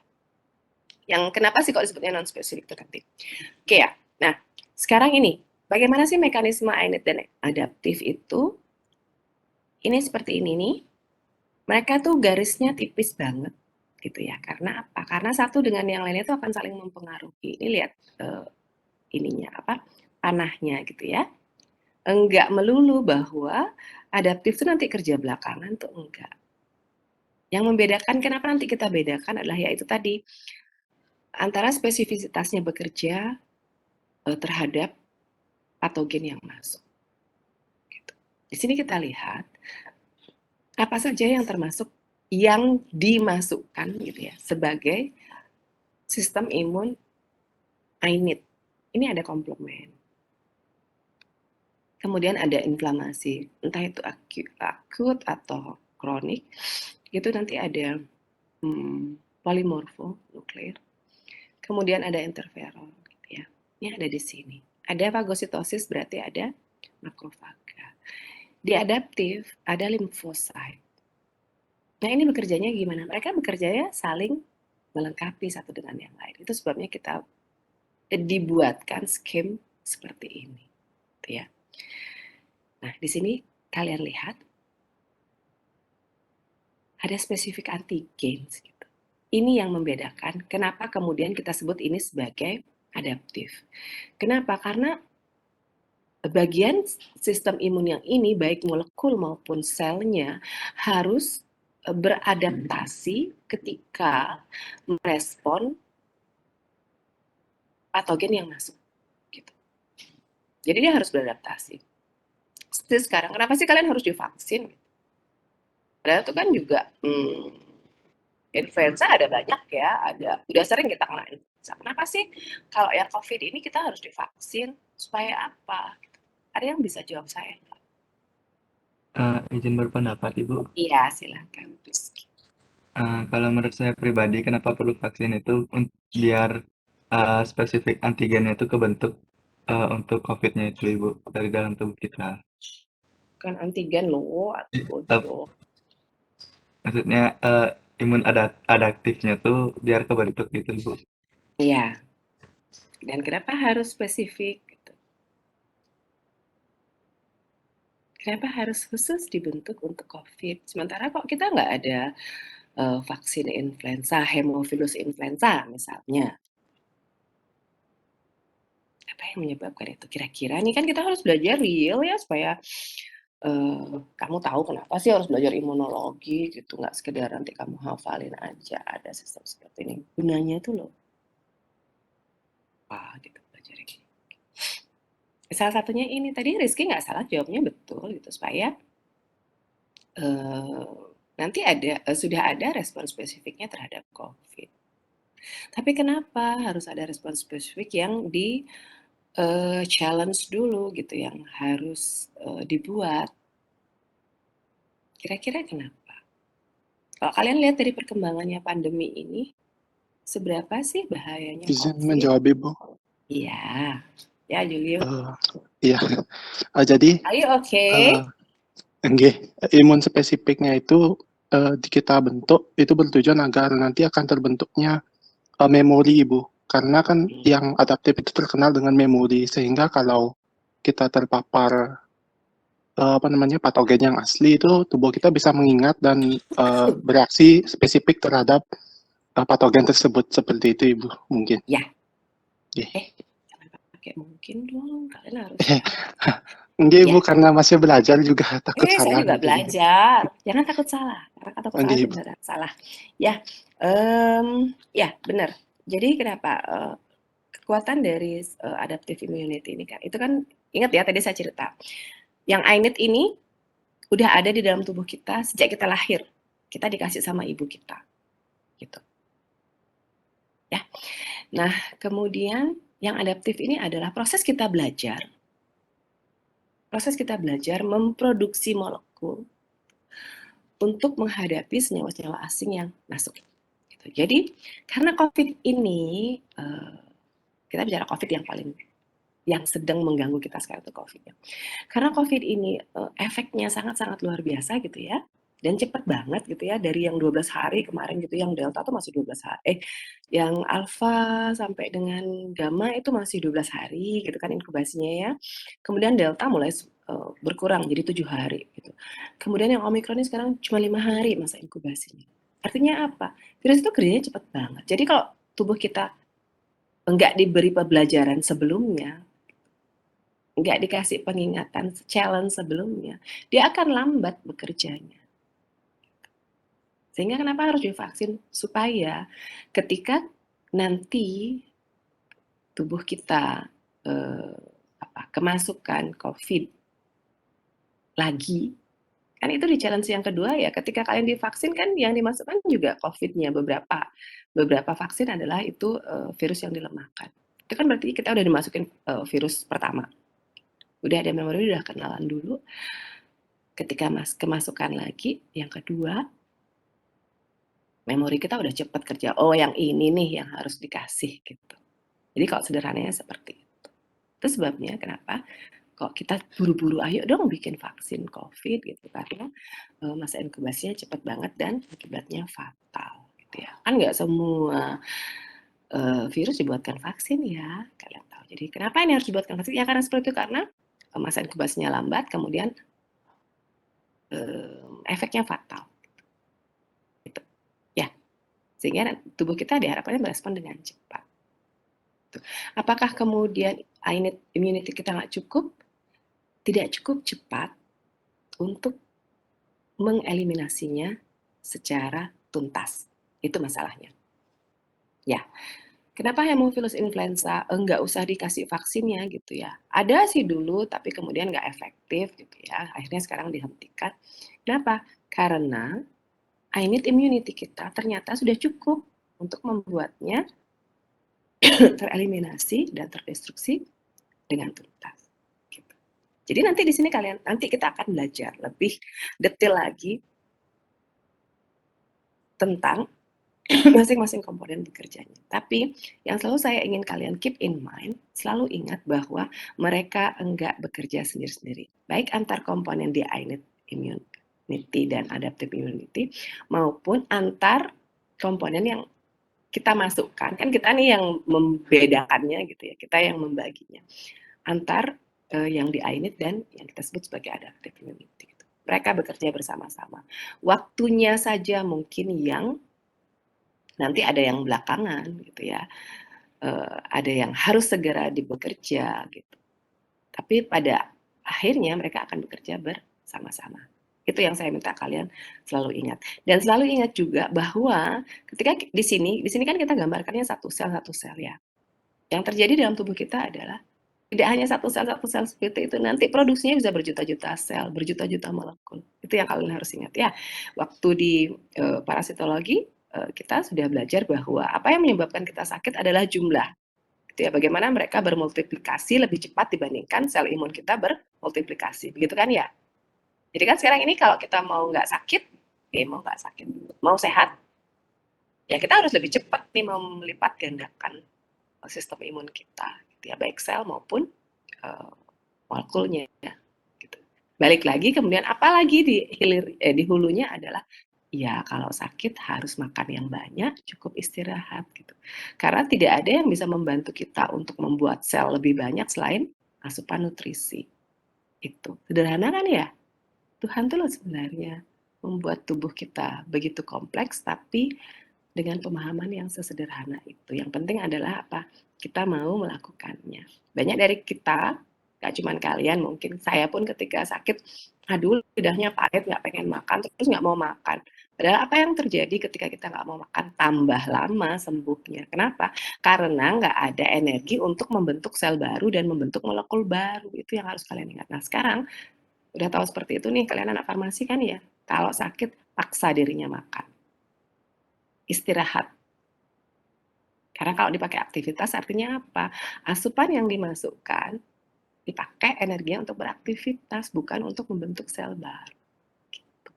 yang kenapa sih kok disebutnya non spesifik itu nanti. Oke ya. Nah, sekarang ini bagaimana sih mekanisme I need dan adaptif itu? Ini seperti ini nih. Mereka tuh garisnya tipis banget gitu ya. Karena apa? Karena satu dengan yang lainnya itu akan saling mempengaruhi. Ini lihat ininya apa? Panahnya gitu ya. Enggak melulu bahwa adaptif itu nanti kerja belakangan tuh enggak. Yang membedakan kenapa nanti kita bedakan adalah yaitu tadi antara spesifisitasnya bekerja terhadap patogen yang masuk. Gitu. Di sini kita lihat apa saja yang termasuk yang dimasukkan gitu ya sebagai sistem imun innate. Ini ada komplement. Kemudian ada inflamasi, entah itu akut atau kronik. Itu nanti ada polimorfo nuklear. Kemudian ada interferon gitu ya. Ini ada di sini. Ada fagositosis berarti ada makrofaga. Di adaptif ada limfosit. Nah, ini bekerjanya gimana? Mereka bekerjanya saling melengkapi satu dengan yang lain. Itu sebabnya kita dibuatkan skim seperti ini. Gitu ya. Nah, di sini kalian lihat ada spesifik antigen gitu. Ini yang membedakan kenapa kemudian kita sebut ini sebagai adaptif. Kenapa? Karena bagian sistem imun yang ini baik molekul maupun selnya harus beradaptasi ketika merespon patogen yang masuk gitu. Jadi dia harus beradaptasi. Sekarang kenapa sih kalian harus divaksin? Padahal itu kan juga influenza ada banyak ya, udah sering kita kena influenza. Kenapa sih kalau yang COVID ini kita harus divaksin supaya apa? Ada yang bisa jawab saya? Izin berpendapat Ibu. Iya, silakan. Kalau menurut saya pribadi, kenapa perlu vaksin itu biar spesifik antigennya itu kebentuk untuk COVID-nya itu Ibu dari dalam tubuh kita. Kan antigen loh, atau Maksudnya imun adaptifnya tuh biar kebentuk gitu Ibu. iya. Dan kenapa harus spesifik? Gitu. Kenapa harus khusus dibentuk untuk COVID? Sementara kok kita nggak ada vaksin influenza, hemophilus influenza misalnya. Apa yang menyebabkan itu kira-kira? Ini kan kita harus belajar real ya supaya kamu tahu kenapa sih harus belajar imunologi gitu, nggak sekedar nanti kamu hafalin aja ada sistem seperti ini. Gunanya itu loh. Gitu belajar ini. Salah satunya ini tadi Rizky nggak salah jawabnya betul gitu supaya nanti sudah ada respon spesifiknya terhadap COVID. Tapi kenapa harus ada respon spesifik yang di challenge dulu gitu, yang harus dibuat? Kira-kira kenapa? Kalau kalian lihat dari perkembangannya pandemi ini, seberapa sih bahayanya Izin COVID? menjawab Ibu. Iya, ya Julio. Iya, jadi Ayo oke. nggih, imun spesifiknya itu kita bentuk itu bertujuan agar nanti akan terbentuknya memori Ibu. Karena kan yang adaptif itu terkenal dengan memori, sehingga kalau kita terpapar patogen yang asli itu tubuh kita bisa mengingat dan bereaksi spesifik terhadap patogen tersebut, seperti itu Ibu mungkin. Ya. Jangan pakai mungkin dong, kalian harus Enggak Ibu, Ya. karena masih belajar juga takut salah. Saya juga gitu. belajar. Jangan takut salah. Karena takut salah Oke, itu Ibu. beneran salah. Ya, ya benar. Jadi kenapa kekuatan dari adaptive immunity ini kan? Itu kan ingat ya tadi saya cerita. Yang innate ini udah ada di dalam tubuh kita sejak kita lahir. Kita dikasih sama ibu kita. Gitu. Ya. Nah, kemudian yang adaptif ini adalah proses kita belajar. Proses kita belajar memproduksi molekul untuk menghadapi senyawa-senyawa asing yang masuk. Gitu. Jadi, karena COVID ini, kita bicara COVID yang sedang mengganggu kita sekarang itu COVID ya. Karena COVID ini efeknya sangat-sangat luar biasa gitu ya, dan cepat banget gitu ya, dari yang 12 hari kemarin gitu, yang Delta tuh masih 12 hari, yang Alpha sampai dengan Gamma itu masih 12 hari gitu kan inkubasinya ya. Kemudian Delta mulai berkurang jadi 7 hari gitu. Kemudian yang Omicron ini sekarang cuma 5 hari masa inkubasinya. Artinya apa? Virus itu kerjanya cepat banget. Jadi kalau tubuh kita enggak diberi pembelajaran sebelumnya, enggak dikasih pengingatan challenge sebelumnya, dia akan lambat bekerjanya. Sehingga kenapa harus divaksin? Supaya ketika nanti tubuh kita kemasukan COVID lagi, kan itu di challenge yang kedua ya, ketika kalian divaksin kan yang dimasukkan juga COVID-nya, beberapa vaksin adalah itu virus yang dilemahkan. Itu kan berarti kita udah dimasukin virus pertama, udah ada memori, udah kenalan dulu. Ketika kemasukan lagi yang kedua, memori kita udah cepat kerja. Oh, yang ini nih yang harus dikasih gitu. Jadi kalau sederhananya seperti itu. Itu sebabnya kenapa kok kita buru-buru ayo dong bikin vaksin COVID gitu, karena masa inkubasinya cepat banget dan akibatnya fatal gitu ya. Kan nggak semua virus dibuatkan vaksin ya, kalian tahu. Jadi kenapa ini harus dibuatkan vaksin? Ya karena seperti itu, karena masa inkubasinya lambat, kemudian efeknya fatal. Gitu. Ya, sehingga tubuh kita diharapkan merespon dengan cepat. Apakah kemudian innate immunity kita nggak cukup? Tidak cukup cepat untuk mengeliminasinya secara tuntas. Itu masalahnya. Ya, kenapa hemophilus influenza nggak usah dikasih vaksinnya gitu ya? Ada sih dulu, tapi kemudian nggak efektif gitu ya. Akhirnya sekarang dihentikan. Kenapa? Karena innate immunity kita ternyata sudah cukup untuk membuatnya tereliminasi dan terdestruksi dengan tuntas. Gitu. Jadi nanti di sini nanti kita akan belajar lebih detail lagi tentang masing-masing komponen bekerjanya. Tapi yang selalu saya ingin kalian keep in mind, selalu ingat bahwa mereka enggak bekerja sendiri-sendiri. Baik antar komponen di innate immunity dan adaptive immunity, maupun antar komponen yang kita masukkan. Kan kita nih yang membedakannya gitu ya, kita yang membaginya. Antar yang di innate dan yang kita sebut sebagai adaptive immunity. Gitu. Mereka bekerja bersama-sama. Waktunya saja mungkin yang nanti ada yang belakangan gitu ya, ada yang harus segera bekerja gitu. Tapi pada akhirnya mereka akan bekerja bersama-sama. Itu yang saya minta kalian selalu ingat. Dan selalu ingat juga bahwa ketika di sini kan kita gambarkannya satu sel ya. Yang terjadi dalam tubuh kita adalah tidak hanya satu sel seperti itu, nanti produksinya bisa berjuta-juta sel, berjuta-juta molekul. Itu yang kalian harus ingat ya. Waktu di parasitologi kita sudah belajar bahwa apa yang menyebabkan kita sakit adalah jumlah. Gitu ya, bagaimana mereka bermultiplikasi lebih cepat dibandingkan sel imun kita bermultiplikasi. Begitu kan ya? Jadi kan sekarang ini kalau kita mau nggak sakit, mau sehat, ya kita harus lebih cepat nih melipat gandakan sistem imun kita, gitu ya, baik sel maupun molekulnya. Ya, gitu. Balik lagi kemudian apalagi di hulunya adalah ya kalau sakit harus makan yang banyak, cukup istirahat gitu. Karena tidak ada yang bisa membantu kita untuk membuat sel lebih banyak selain asupan nutrisi. Itu sederhana kan ya? Tuhan tuh loh sebenarnya membuat tubuh kita begitu kompleks, tapi dengan pemahaman yang sesederhana itu. Yang penting adalah apa? Kita mau melakukannya. Banyak dari kita, gak cuma kalian, mungkin saya pun ketika sakit, aduh lidahnya pahit, gak pengen makan, terus gak mau makan. Padahal apa yang terjadi ketika kita gak mau makan? Tambah lama sembuhnya. Kenapa? Karena gak ada energi untuk membentuk sel baru dan membentuk molekul baru. Itu yang harus kalian ingat. Nah sekarang, udah tahu seperti itu nih, kalian anak farmasi kan ya? Kalau sakit, paksa dirinya makan. Istirahat. Karena kalau dipakai aktivitas artinya apa? Asupan yang dimasukkan dipakai energinya untuk beraktivitas, bukan untuk membentuk sel baru. Gitu.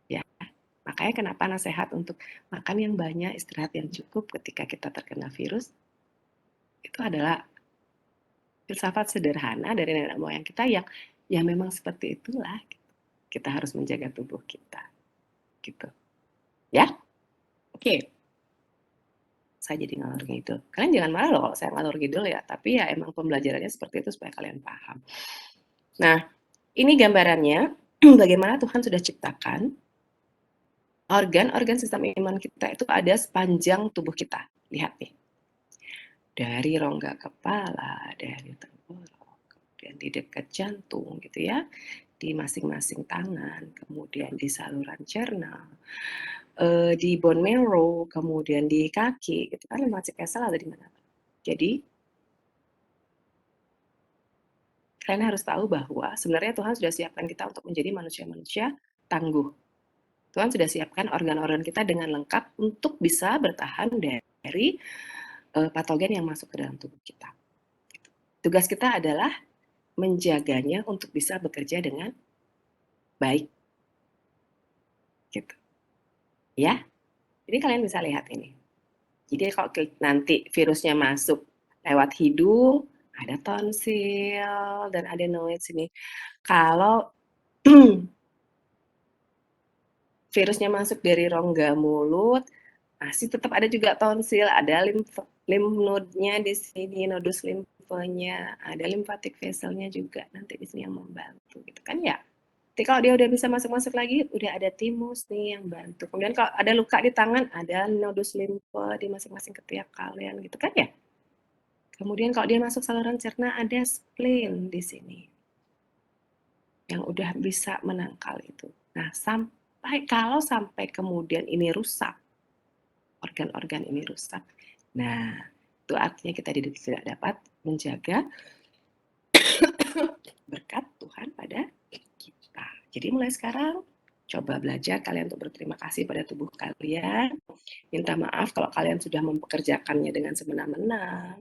Ya, makanya kenapa nasihat untuk makan yang banyak, istirahat yang cukup ketika kita terkena virus, itu adalah filsafat sederhana dari nenek moyang kita yang memang seperti itulah. Gitu. Kita harus menjaga tubuh kita. Gitu. Ya? Oke. Saya jadi ngalor ngidul. Kalian jangan marah loh kalau saya ngalor ngidul ya, tapi ya emang pembelajarannya seperti itu supaya kalian paham. Nah, ini gambarannya bagaimana Tuhan sudah ciptakan organ-organ sistem imun kita itu ada sepanjang tubuh kita. Lihat nih. Dari rongga kepala, dari tenggorok, kemudian di dekat jantung gitu ya, di masing-masing tangan, kemudian di saluran cerna, di bone marrow, kemudian di kaki, gitu kan lymphatic vessel ada di mana. Jadi kalian harus tahu bahwa sebenarnya Tuhan sudah siapkan kita untuk menjadi manusia-manusia tangguh. Tuhan sudah siapkan organ-organ kita dengan lengkap untuk bisa bertahan dari patogen yang masuk ke dalam tubuh kita. Tugas kita adalah menjaganya untuk bisa bekerja dengan baik. Gitu. Ya. Jadi kalian bisa lihat ini. Jadi kalau nanti virusnya masuk lewat hidung, ada tonsil dan adenoid sini. Kalau virusnya masuk dari rongga mulut, masih tetap ada juga tonsil, ada lymph node-nya di sini, nodus limfanya, ada lymphatic vessel-nya juga nanti di sini yang membantu gitu kan ya. Jadi kalau dia udah bisa masuk-masuk lagi, udah ada timus nih yang bantu. Kemudian kalau ada luka di tangan, ada nodus limfa di masing-masing ketiak kalian gitu kan ya. Kemudian kalau dia masuk saluran cerna, ada spleen di sini yang udah bisa menangkal itu. Nah, kalau sampai kemudian ini rusak, organ-organ ini rusak, nah itu artinya kita tidak dapat menjaga berkat Tuhan pada kita. Jadi mulai sekarang coba belajar kalian untuk berterima kasih pada tubuh kalian. Minta maaf kalau kalian sudah mempekerjakannya dengan semena-mena,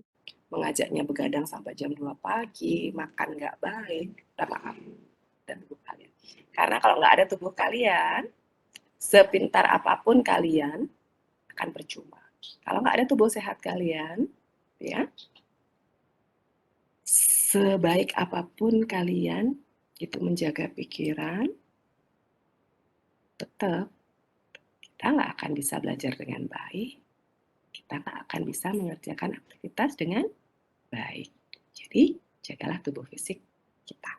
mengajaknya begadang sampai jam 2 pagi, makan nggak baik, minta maaf dan tubuh kalian. Karena kalau nggak ada tubuh kalian, sepintar apapun kalian akan percuma. Kalau nggak ada tubuh sehat kalian, ya, sebaik apapun kalian itu menjaga pikiran, tetap kita nggak akan bisa belajar dengan baik, kita nggak akan bisa mengerjakan aktivitas dengan baik. Jadi, jagalah tubuh fisik kita.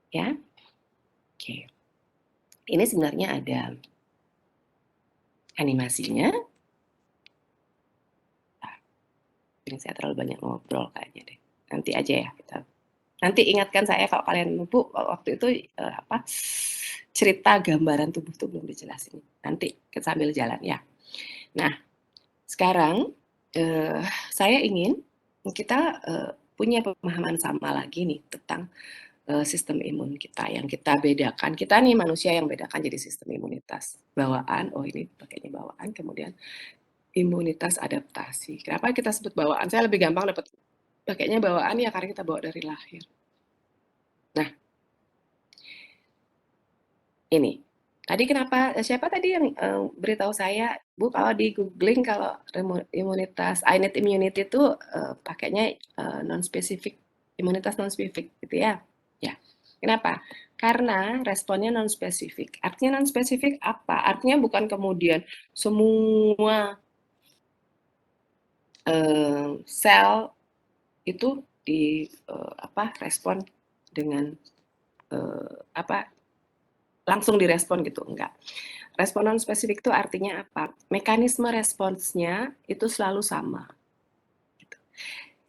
Ya, oke. Ini sebenarnya ada animasinya. Ini saya terlalu banyak ngobrol kayaknya deh. Nanti aja ya kita. Nanti ingatkan saya kalau kalian lupa waktu itu cerita gambaran tubuh itu belum dijelasin. Nanti sambil jalan ya. Nah, sekarang saya ingin kita punya pemahaman sama lagi nih tentang sistem imun kita yang kita bedakan. Kita nih manusia yang bedakan jadi sistem imunitas bawaan. Oh ini pakainya bawaan. Kemudian imunitas adaptasi. Kenapa kita sebut bawaan? Saya lebih gampang dapat pakainya bawaan ya karena kita bawa dari lahir. Nah, ini. Tadi kenapa, siapa tadi yang beritahu saya, Bu, kalau di googling kalau imunitas, innate immunity itu pakainya non-spesifik, imunitas non-spesifik gitu ya. Ya, kenapa? Karena responnya non-spesifik. Artinya non-spesifik apa? Artinya bukan kemudian semua sel itu respon dengan langsung direspon gitu, enggak. Respon non-spesifik itu artinya apa? Mekanisme responsnya itu selalu sama. Gitu.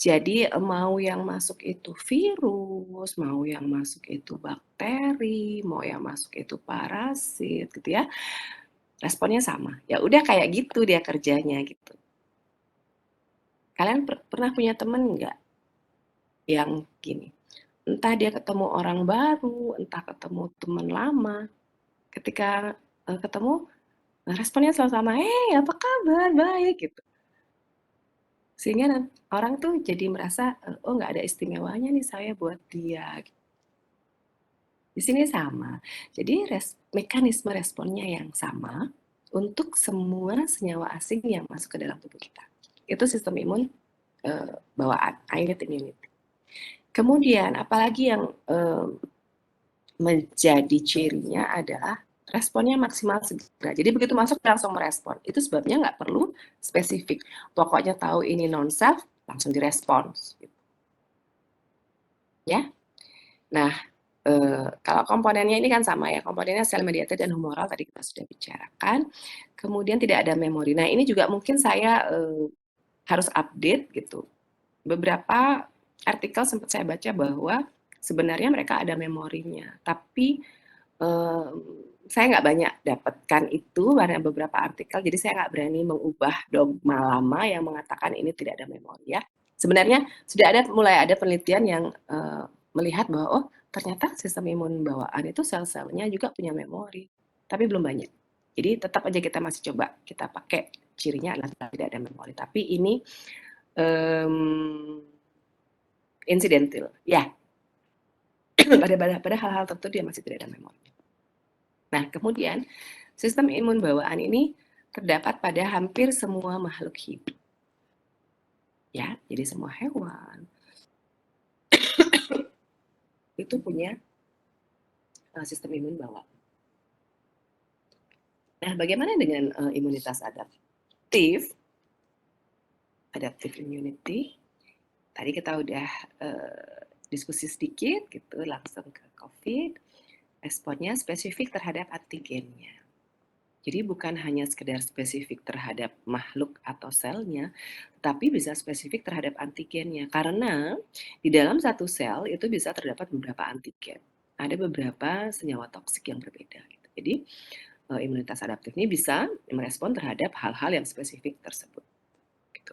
Jadi mau yang masuk itu virus, mau yang masuk itu bakteri, mau yang masuk itu parasit gitu ya, responnya sama. Ya udah kayak gitu dia kerjanya gitu. Kalian pernah punya temen nggak yang gini? Entah dia ketemu orang baru, entah ketemu teman lama, ketika ketemu responnya selalu sama, apa kabar, baik gitu. Sehingga orang tuh jadi merasa, oh nggak ada istimewanya nih saya buat dia. Di sini sama. Jadi mekanisme responnya yang sama untuk semua senyawa asing yang masuk ke dalam tubuh kita. Itu sistem imun bawaan, innate immunity. Kemudian apalagi yang menjadi cirinya adalah responnya maksimal segera. Jadi begitu masuk langsung merespon. Itu sebabnya nggak perlu spesifik. Pokoknya tahu ini non-self, langsung direspons. Gitu. Ya. Nah, kalau komponennya ini kan sama ya. Komponennya sel mediated dan humoral tadi kita sudah bicarakan. Kemudian tidak ada memori. Nah, ini juga mungkin saya harus update gitu. Beberapa artikel sempat saya baca bahwa sebenarnya mereka ada memorinya, tapi Saya nggak banyak dapatkan itu karena beberapa artikel, jadi saya nggak berani mengubah dogma lama yang mengatakan ini tidak ada memori ya. Sebenarnya mulai ada penelitian yang melihat bahwa oh ternyata sistem imun bawaan itu sel-selnya juga punya memori, tapi belum banyak. Jadi tetap aja kita masih coba kita pakai cirinya adalah tidak ada memori, tapi ini incidental ya. pada hal-hal tertentu dia masih tidak ada memori. Nah, kemudian sistem imun bawaan ini terdapat pada hampir semua makhluk hidup. Ya, jadi semua hewan itu punya sistem imun bawaan. Nah, bagaimana dengan imunitas adaptif? Adaptive immunity. Tadi kita udah diskusi sedikit gitu, langsung ke COVID. Responnya spesifik terhadap antigennya. Jadi bukan hanya sekedar spesifik terhadap makhluk atau selnya, tapi bisa spesifik terhadap antigennya. Karena di dalam satu sel itu bisa terdapat beberapa antigen. Ada beberapa senyawa toksik yang berbeda. Gitu. Jadi imunitas adaptif ini bisa merespon terhadap hal-hal yang spesifik tersebut. Gitu.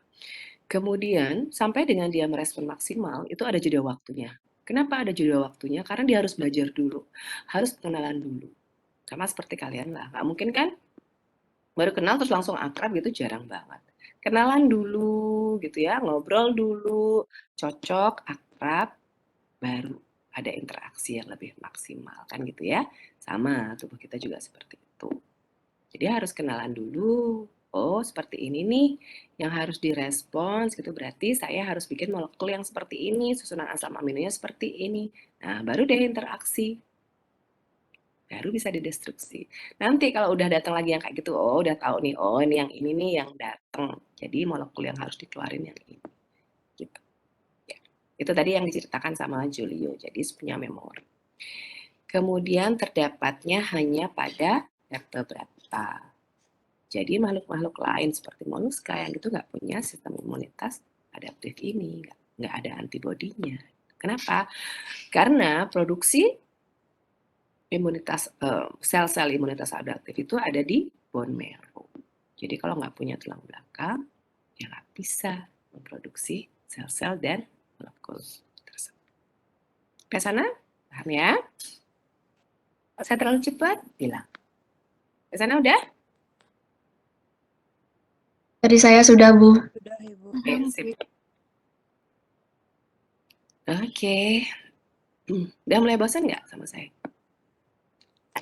Kemudian sampai dengan dia merespon maksimal itu ada jeda waktunya. Kenapa ada jeda waktunya? Karena dia harus belajar dulu, harus pengenalan dulu. Sama seperti kalian lah, nggak mungkin kan baru kenal terus langsung akrab gitu, jarang banget. Kenalan dulu gitu ya, ngobrol dulu, cocok, akrab, baru ada interaksi yang lebih maksimal kan gitu ya. Sama tubuh kita juga seperti itu. Jadi harus kenalan dulu. Oh seperti ini nih yang harus direspons gitu, berarti saya harus bikin molekul yang seperti ini, susunan asam aminonya seperti ini. Nah baru deh interaksi. Baru bisa didestruksi. Nanti kalau udah datang lagi yang kayak gitu, oh udah tahu nih, oh ini yang ini nih yang datang. Jadi molekul yang harus dikeluarin yang ini. Gitu. Ya. Itu tadi yang diceritakan sama Julio, jadi punya memori. Kemudian terdapatnya hanya pada vertebrata. Jadi makhluk-makhluk lain seperti moluska yang itu nggak punya sistem imunitas adaptif ini, nggak ada antibodinya. Kenapa? Karena produksi imunitas sel-sel imunitas adaptif itu ada di bone marrow. Jadi kalau nggak punya tulang belakang, ya nggak bisa memproduksi sel-sel dan molekul tersebut. Sampai sana? Paham ya? Kalau saya terlalu cepat, bilang. Sampai sana udah? Dari saya sudah, Bu. Sudah, Ibu. Oke, sip. Oke. Udah mulai bosan nggak sama saya?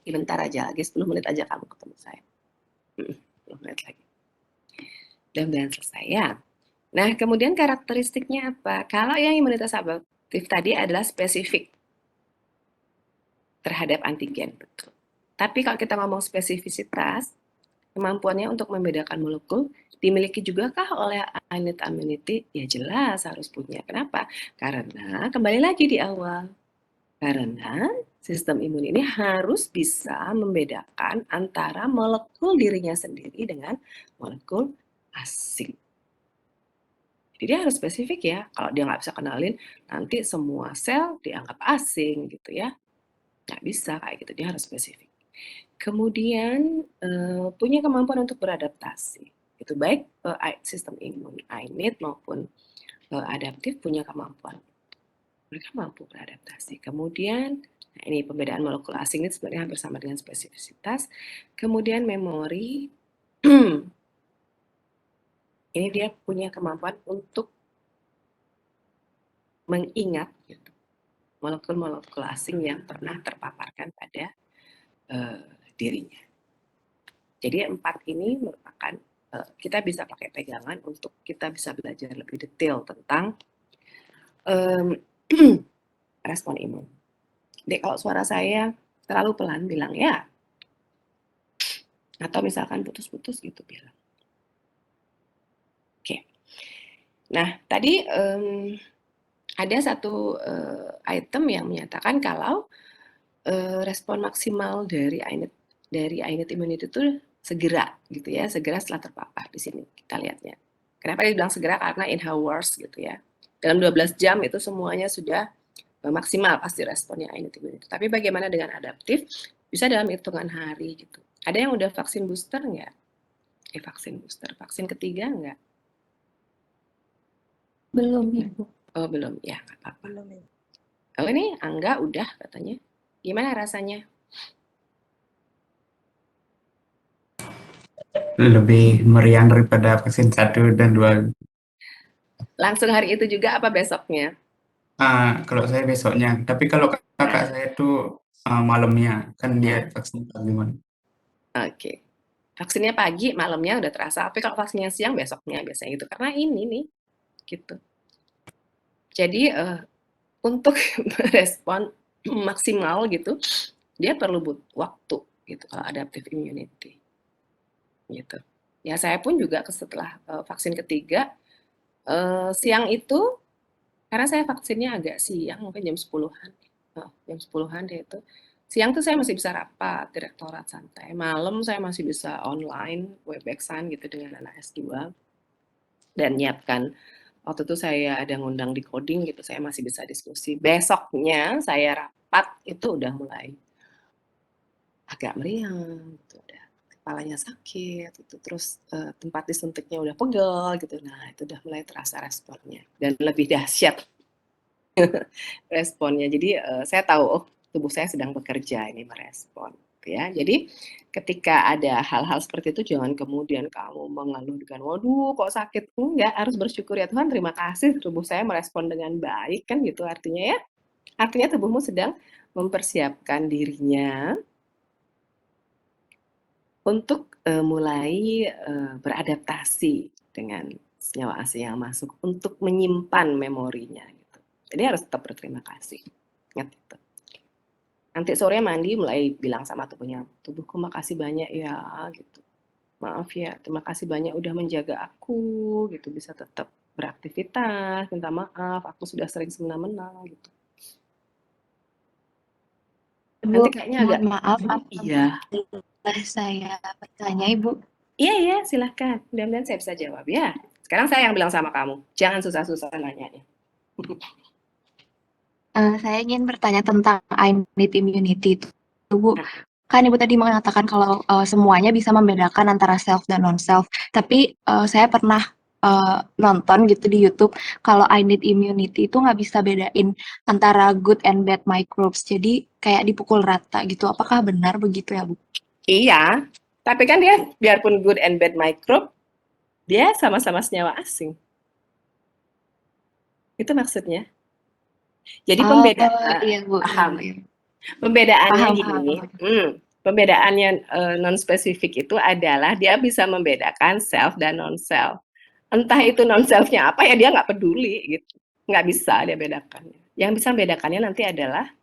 Bentar aja lagi, 10 menit aja kamu ketemu saya. 10 menit lagi. Mudah-mudahan selesai ya. Nah, kemudian karakteristiknya apa? Kalau yang imunitas adaptif tadi adalah spesifik terhadap antigen, betul. Tapi kalau kita ngomong spesifisitas, kemampuannya untuk membedakan molekul dimiliki juga kah oleh innate immunity? Ya jelas harus punya. Kenapa? Karena kembali lagi di awal. Karena sistem imun ini harus bisa membedakan antara molekul dirinya sendiri dengan molekul asing. Jadi dia harus spesifik ya. Kalau dia nggak bisa kenalin, nanti semua sel dianggap asing gitu ya. Nggak bisa kayak gitu, dia harus spesifik. Kemudian punya kemampuan untuk beradaptasi. Itu baik sistem imun innate maupun adaptif punya kemampuan. Mereka mampu beradaptasi. Kemudian, nah ini pembedaan molekul asing ini sebenarnya hampir sama dengan spesifisitas. Kemudian memori, ini dia punya kemampuan untuk mengingat gitu, molekul-molekul asing yang pernah terpaparkan pada dirinya. Jadi 4 ini merupakan kita bisa pakai pegangan untuk kita bisa belajar lebih detail tentang respon imun. Jadi kalau suara saya terlalu pelan bilang ya, atau misalkan putus-putus gitu bilang. Oke. Nah tadi ada satu item yang menyatakan kalau respon maksimal dari innate immunity itu segera gitu ya, segera setelah terpapar. Di sini kita lihatnya. Kenapa dia bilang segera? Karena in hours gitu ya. Dalam 12 jam itu semuanya sudah maksimal pasti responnya innate immunity. Tapi bagaimana dengan adaptif? Bisa dalam hitungan hari gitu. Ada yang udah vaksin booster nggak? Vaksin ketiga nggak? Belum, Ibu. Oh belum, ya nggak apa-apa. Belum Ibu. Oh ini Angga udah katanya. Gimana rasanya? Lebih meriah daripada vaksin 1 dan 2. Langsung hari itu juga apa besoknya? Kalau saya besoknya, tapi kalau kakak saya tuh malamnya, kan dia vaksin pagi malam. Oke. Vaksinnya pagi, malamnya udah terasa. Tapi kalau vaksinnya siang, besoknya biasanya gitu. Karena ini nih, gitu. Jadi untuk respon maksimal gitu, dia perlu waktu gitu kalau adaptive immunity. Gitu. Ya saya pun juga setelah vaksin ketiga, siang itu, karena saya vaksinnya agak siang, mungkin jam 10-an. Jam 10-an deh itu. Siang tuh saya masih bisa rapat, direktorat santai. Malam saya masih bisa online, Webex-an gitu dengan anak S2. Dan nyiapkan, waktu itu saya ada ngundang di coding gitu, saya masih bisa diskusi. Besoknya saya rapat, itu udah mulai agak meriang, gitu. Udah kepalanya sakit, gitu. Terus tempat disuntiknya udah pegel, gitu. Nah itu udah mulai terasa responnya. Dan lebih dahsyat responnya. Jadi saya tahu, oh tubuh saya sedang bekerja ini merespon. Ya, jadi ketika ada hal-hal seperti itu jangan kemudian kamu mengeluh dengan waduh kok sakit, enggak, harus bersyukur ya Tuhan, terima kasih tubuh saya merespon dengan baik kan gitu artinya ya. Artinya tubuhmu sedang mempersiapkan dirinya untuk mulai beradaptasi dengan senyawa asing yang masuk untuk menyimpan memorinya gitu. Jadi harus tetap berterima kasih. Ingat itu. Nanti sore mandi mulai bilang sama tubuhnya, tubuhku makasih banyak ya gitu. Maaf ya, terima kasih banyak udah menjaga aku gitu, bisa tetap beraktivitas, minta maaf, aku sudah sering semena-mena gitu. Nanti kayaknya agak maaf, iya. boleh saya bertanya, Ibu? Iya, silahkan. Mudah-mudahan saya bisa jawab ya. Sekarang saya yang bilang sama kamu, jangan susah-susah nanyanya. Saya ingin bertanya tentang innate immunity itu, Bu. Kan Ibu tadi mengatakan kalau semuanya bisa membedakan antara self dan non-self. Tapi saya pernah nonton gitu di YouTube, kalau innate immunity itu nggak bisa bedain antara good and bad microbes. Jadi kayak dipukul rata gitu. Apakah benar begitu ya, Bu? Iya, tapi kan dia biarpun good and bad microbe, dia sama-sama senyawa asing. Itu maksudnya. Jadi Iya, Bu. paham. Iya. Pembedaannya Paham, gini, pembedaannya non-spesifik itu adalah dia bisa membedakan self dan non-self. Entah itu non-self-nya apa ya dia nggak peduli gitu, nggak bisa dia bedakan. Yang bisa membedakannya nanti adalah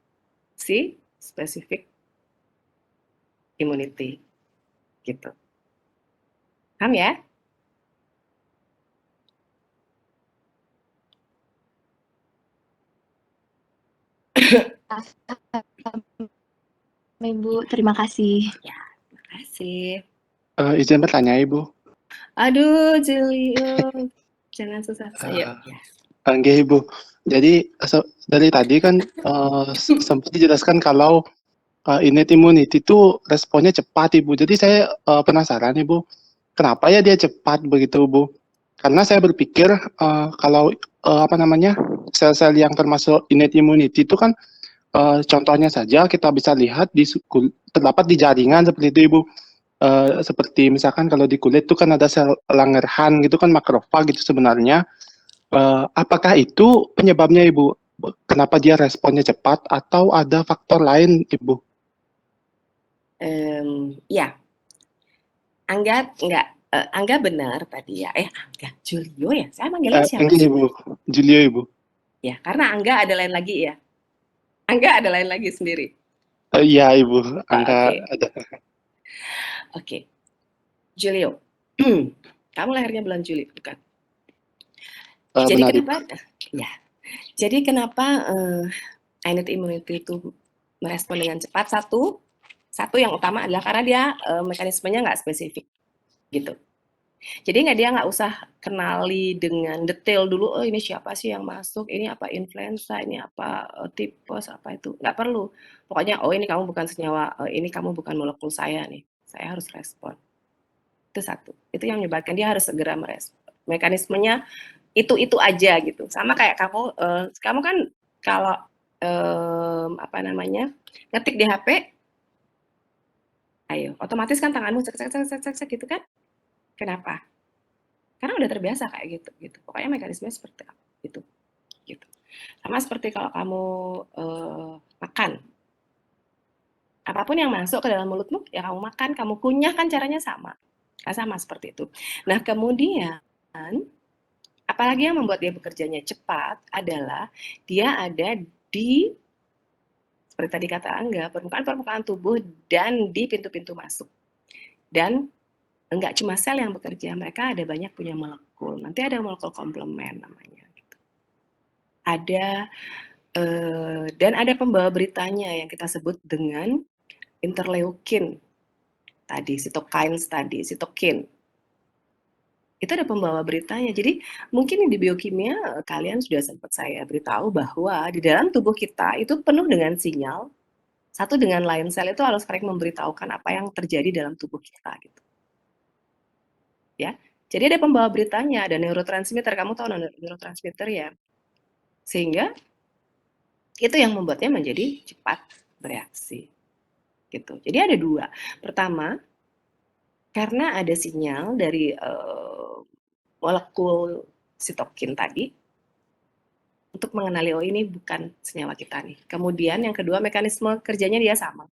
si specific immunity, gitu. Paham ya? Ibu, terima kasih. Ya, terima kasih. Izin bertanya, Ibu. Aduh, Julio, jangan susah-susah. Ya. Nggih, Ibu. Jadi dari tadi kan sempat dijelaskan kalau innate immunity itu responnya cepat, Ibu. Jadi saya penasaran, Ibu, kenapa ya dia cepat begitu, Bu? Karena saya berpikir kalau sel-sel yang termasuk innate immunity itu kan contohnya saja kita bisa lihat terdapat di jaringan seperti itu, Ibu. Seperti misalkan kalau di kulit itu kan ada sel Langerhans gitu kan, makrofag gitu sebenarnya. Apakah itu penyebabnya, Ibu? Kenapa dia responnya cepat atau ada faktor lain, Ibu? Ya, Angga benar tadi ya. Angga, Julio ya? Saya manggilnya siapa Enggak, sih? Ibu. Julio, Ibu. Ya, karena Angga ada lain lagi ya. Angga ada lain lagi sendiri. Iya, Ibu. Angga ada. Oke. Julio, kamu lahirnya bulan Juli, bukan? Jadi Benar, kenapa? Ibu. Ya. Jadi kenapa innate immunity itu merespon dengan cepat? Satu yang utama adalah karena dia mekanismenya nggak spesifik, gitu. Jadi dia nggak usah kenali dengan detail dulu, oh ini siapa sih yang masuk, ini apa influenza, ini apa tipes, apa itu, nggak perlu. Pokoknya, oh ini kamu bukan senyawa, ini kamu bukan molekul saya nih, saya harus respon. Itu satu, itu yang menyebabkan dia harus segera merespon. Mekanismenya itu aja gitu. Sama kayak kamu kan kalau apa namanya ngetik di HP, ayo otomatis kan tanganmu cek gitu kan? Kenapa? Karena udah terbiasa kayak gitu. Pokoknya mekanismenya seperti itu, gitu. Sama seperti kalau kamu makan, apapun yang masuk ke dalam mulutmu, ya kamu makan, kamu kunyah kan caranya sama, sama seperti itu. Nah kemudian, apalagi yang membuat dia bekerjanya cepat adalah dia ada di, seperti tadi kata Angga, permukaan tubuh dan di pintu-pintu masuk. Dan enggak cuma sel yang bekerja, mereka ada banyak punya molekul. Nanti ada molekul komplement namanya. Gitu. Ada dan ada pembawa beritanya yang kita sebut dengan interleukin tadi, sitokin. Itu ada pembawa beritanya. Jadi mungkin di biokimia kalian sudah sempat saya beritahu bahwa di dalam tubuh kita itu penuh dengan sinyal. Satu dengan lain sel itu harus sering memberitahukan apa yang terjadi dalam tubuh kita gitu. Ya. Jadi ada pembawa beritanya, ada neurotransmitter. Kamu tahu neurotransmitter ya? Sehingga itu yang membuatnya menjadi cepat bereaksi. Gitu. Jadi ada dua. Pertama, karena ada sinyal dari molekul sitokin tadi untuk mengenali, oh ini bukan senyawa kita nih. Kemudian yang kedua, mekanisme kerjanya dia sama.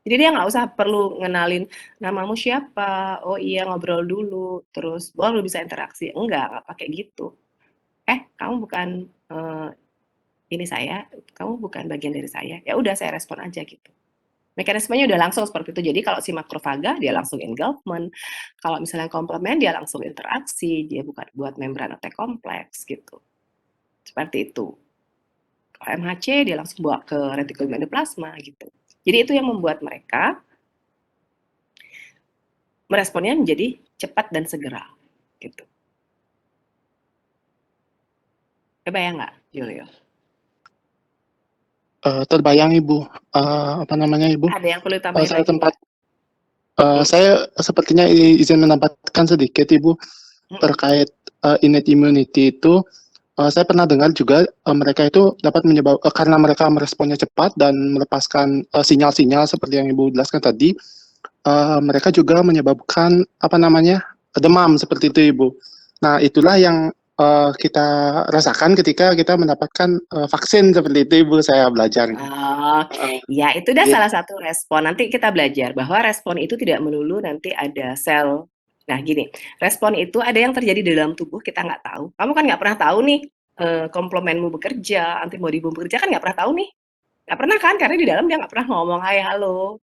Jadi dia nggak usah perlu ngenalin namamu siapa, oh iya ngobrol dulu, terus baru bisa interaksi. Enggak pakai gitu. Kamu bukan ini saya, kamu bukan bagian dari saya. Ya udah saya respon aja gitu. Mekanismenya udah langsung seperti itu. Jadi kalau si makrofaga dia langsung engulfment, kalau misalnya komplement dia langsung interaksi, dia bukan buat membran attack kompleks gitu. Seperti itu. Kalau MHC dia langsung bawa ke retikulum endoplasma gitu. Jadi itu yang membuat mereka meresponnya menjadi cepat dan segera gitu. Kebayang nggak, Julio? Terbayang Ibu. Apa namanya Ibu? Ada yang perlu tambahin Saya lagi? saya sepertinya izin menambahkan sedikit Ibu terkait innate immunity itu. Saya pernah dengar juga mereka itu dapat karena mereka meresponnya cepat dan melepaskan sinyal-sinyal seperti yang Ibu jelaskan tadi, mereka juga menyebabkan apa namanya demam seperti itu Ibu. Nah itulah yang kita rasakan ketika kita mendapatkan vaksin seperti itu Ibu, saya belajar. Ya itu udah salah satu respon. Nanti kita belajar bahwa respon itu tidak melulu nanti ada sel. Nah gini, respon itu ada yang terjadi di dalam tubuh kita nggak tahu. Kamu kan nggak pernah tahu nih komplementmu bekerja, antibodimu bekerja kan nggak pernah tahu nih. Nggak pernah kan, karena di dalam dia nggak pernah ngomong, hai halo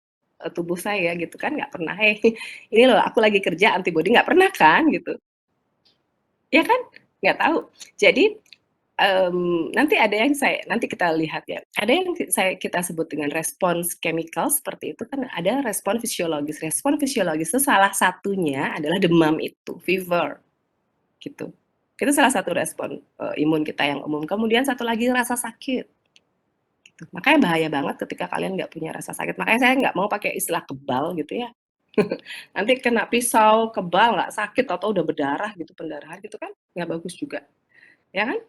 tubuh saya gitu kan, nggak pernah, hey ini loh aku lagi kerja antibodi, nggak pernah kan gitu. Ya kan? Nggak tahu. Jadi nanti ada yang nanti kita lihat ya. Ada yang kita sebut dengan respons chemical seperti itu kan, ada respon fisiologis. Respon fisiologis itu salah satunya adalah demam itu, fever, gitu. Itu salah satu respon imun kita yang umum. Kemudian satu lagi rasa sakit. Gitu. Makanya bahaya banget ketika kalian nggak punya rasa sakit. Makanya saya nggak mau pakai istilah kebal gitu ya. Nanti kena pisau, kebal, nggak sakit, atau udah berdarah gitu, pendarahan gitu kan, nggak bagus juga. Ya kan?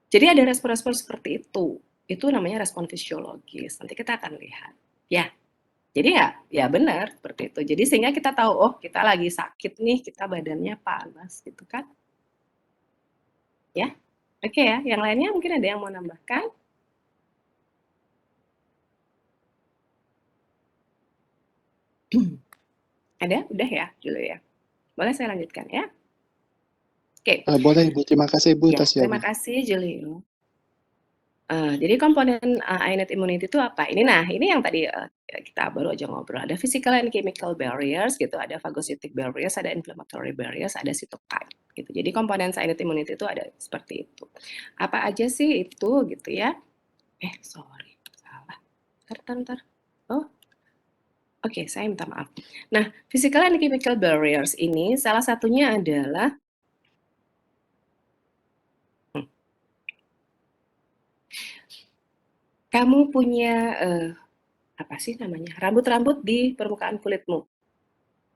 Jadi ada respon-respon seperti itu. Itu namanya respon fisiologis. Nanti kita akan lihat. Ya. Jadi ya benar seperti itu. Jadi sehingga kita tahu, oh kita lagi sakit nih, kita badannya panas gitu kan. Ya. Oke ya, yang lainnya mungkin ada yang mau nambahkan? Ada? Udah ya, dulu ya. Boleh saya lanjutkan ya? Oke. Boleh Ibu, terima kasih Ibu. Ya, terima kasih Julio. Jadi komponen innate immunity itu apa? Ini yang tadi kita baru aja ngobrol. Ada physical and chemical barriers gitu, ada phagocytic barriers, ada inflammatory barriers, ada cytokine gitu. Jadi komponen innate immunity itu ada seperti itu. Apa aja sih itu gitu ya? Sorry, salah. Ntar. Oke, saya minta maaf. Nah, physical and chemical barriers ini salah satunya adalah kamu punya, apa sih namanya, rambut-rambut di permukaan kulitmu.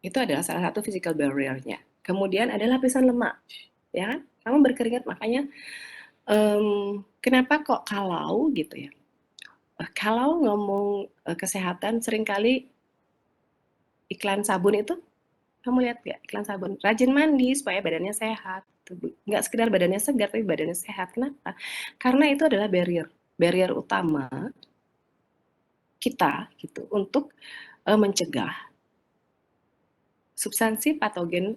Itu adalah salah satu physical barrier-nya. Kemudian ada lapisan lemak, ya kan? Kamu berkeringat makanya, kenapa kok kalau gitu ya, kalau ngomong, kesehatan seringkali iklan sabun itu, kamu lihat nggak iklan sabun? Rajin mandi supaya badannya sehat, nggak sekedar badannya segar, tapi badannya sehat. Kenapa? Karena itu adalah barrier utama kita gitu untuk, mencegah substansi patogen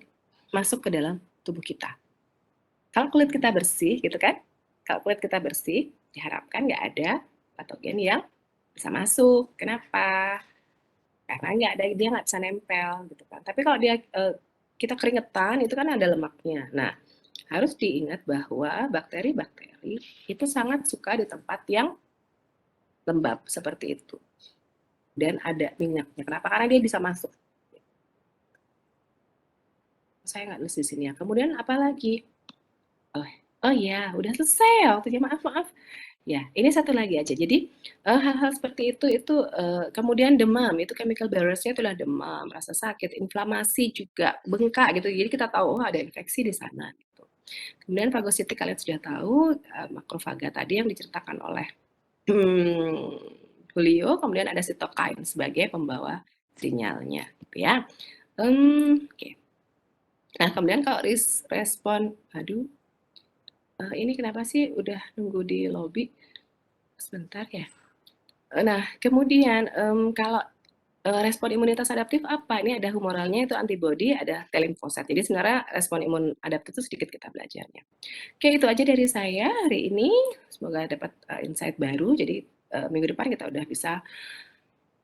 masuk ke dalam tubuh kita. Kalau kulit kita bersih gitu kan, kalau kulit kita bersih, diharapkan nggak ada patogen yang bisa masuk. Kenapa? Karena dia nggak bisa nempel gitu kan. Tapi kalau kita keringetan itu kan ada lemaknya. Nah, harus diingat bahwa bakteri-bakteri itu sangat suka di tempat yang lembab seperti itu. Dan ada minyaknya. Kenapa? Karena dia bisa masuk. Saya nggak nulis di sini ya. Kemudian apa lagi? Oh ya, udah selesai ya waktunya. Maaf. Ya, ini satu lagi aja. Jadi hal-hal seperti itu kemudian demam, itu chemical barriers-nya itulah demam, rasa sakit, inflamasi juga, bengkak gitu. Jadi kita tahu ada infeksi di sana gitu. Kemudian fagositik kalian sudah tahu, makrofaga tadi yang diceritakan oleh Julio, kemudian ada sitokain sebagai pembawa sinyalnya gitu ya. Oke. Nah, kemudian kalau respon, aduh, ini kenapa sih udah nunggu di lobi? Sebentar ya. Nah, kemudian kalau respon imunitas adaptif apa? Ini ada humoralnya itu antibody, ada T limfosit. Jadi sebenarnya respon imun adaptif itu sedikit kita belajarnya. Oke, itu aja dari saya hari ini. Semoga dapat insight baru. Jadi minggu depan kita udah bisa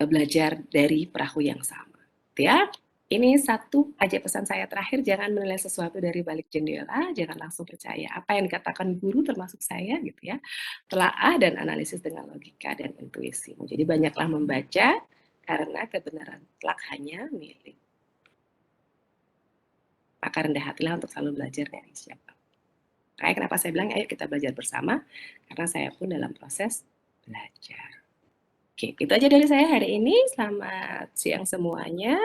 belajar dari perahu yang sama. Gitu ya. Ini satu aja pesan saya terakhir, jangan menilai sesuatu dari balik jendela, jangan langsung percaya apa yang dikatakan guru termasuk saya gitu ya. Telaah dan analisis dengan logika dan intuisi. Jadi banyaklah membaca karena kebenaran telak hanya milik. Maka rendah hatilah untuk selalu belajar dari siapa. Makanya kenapa saya bilang ayo kita belajar bersama, karena saya pun dalam proses belajar. Oke, itu aja dari saya hari ini. Selamat siang semuanya.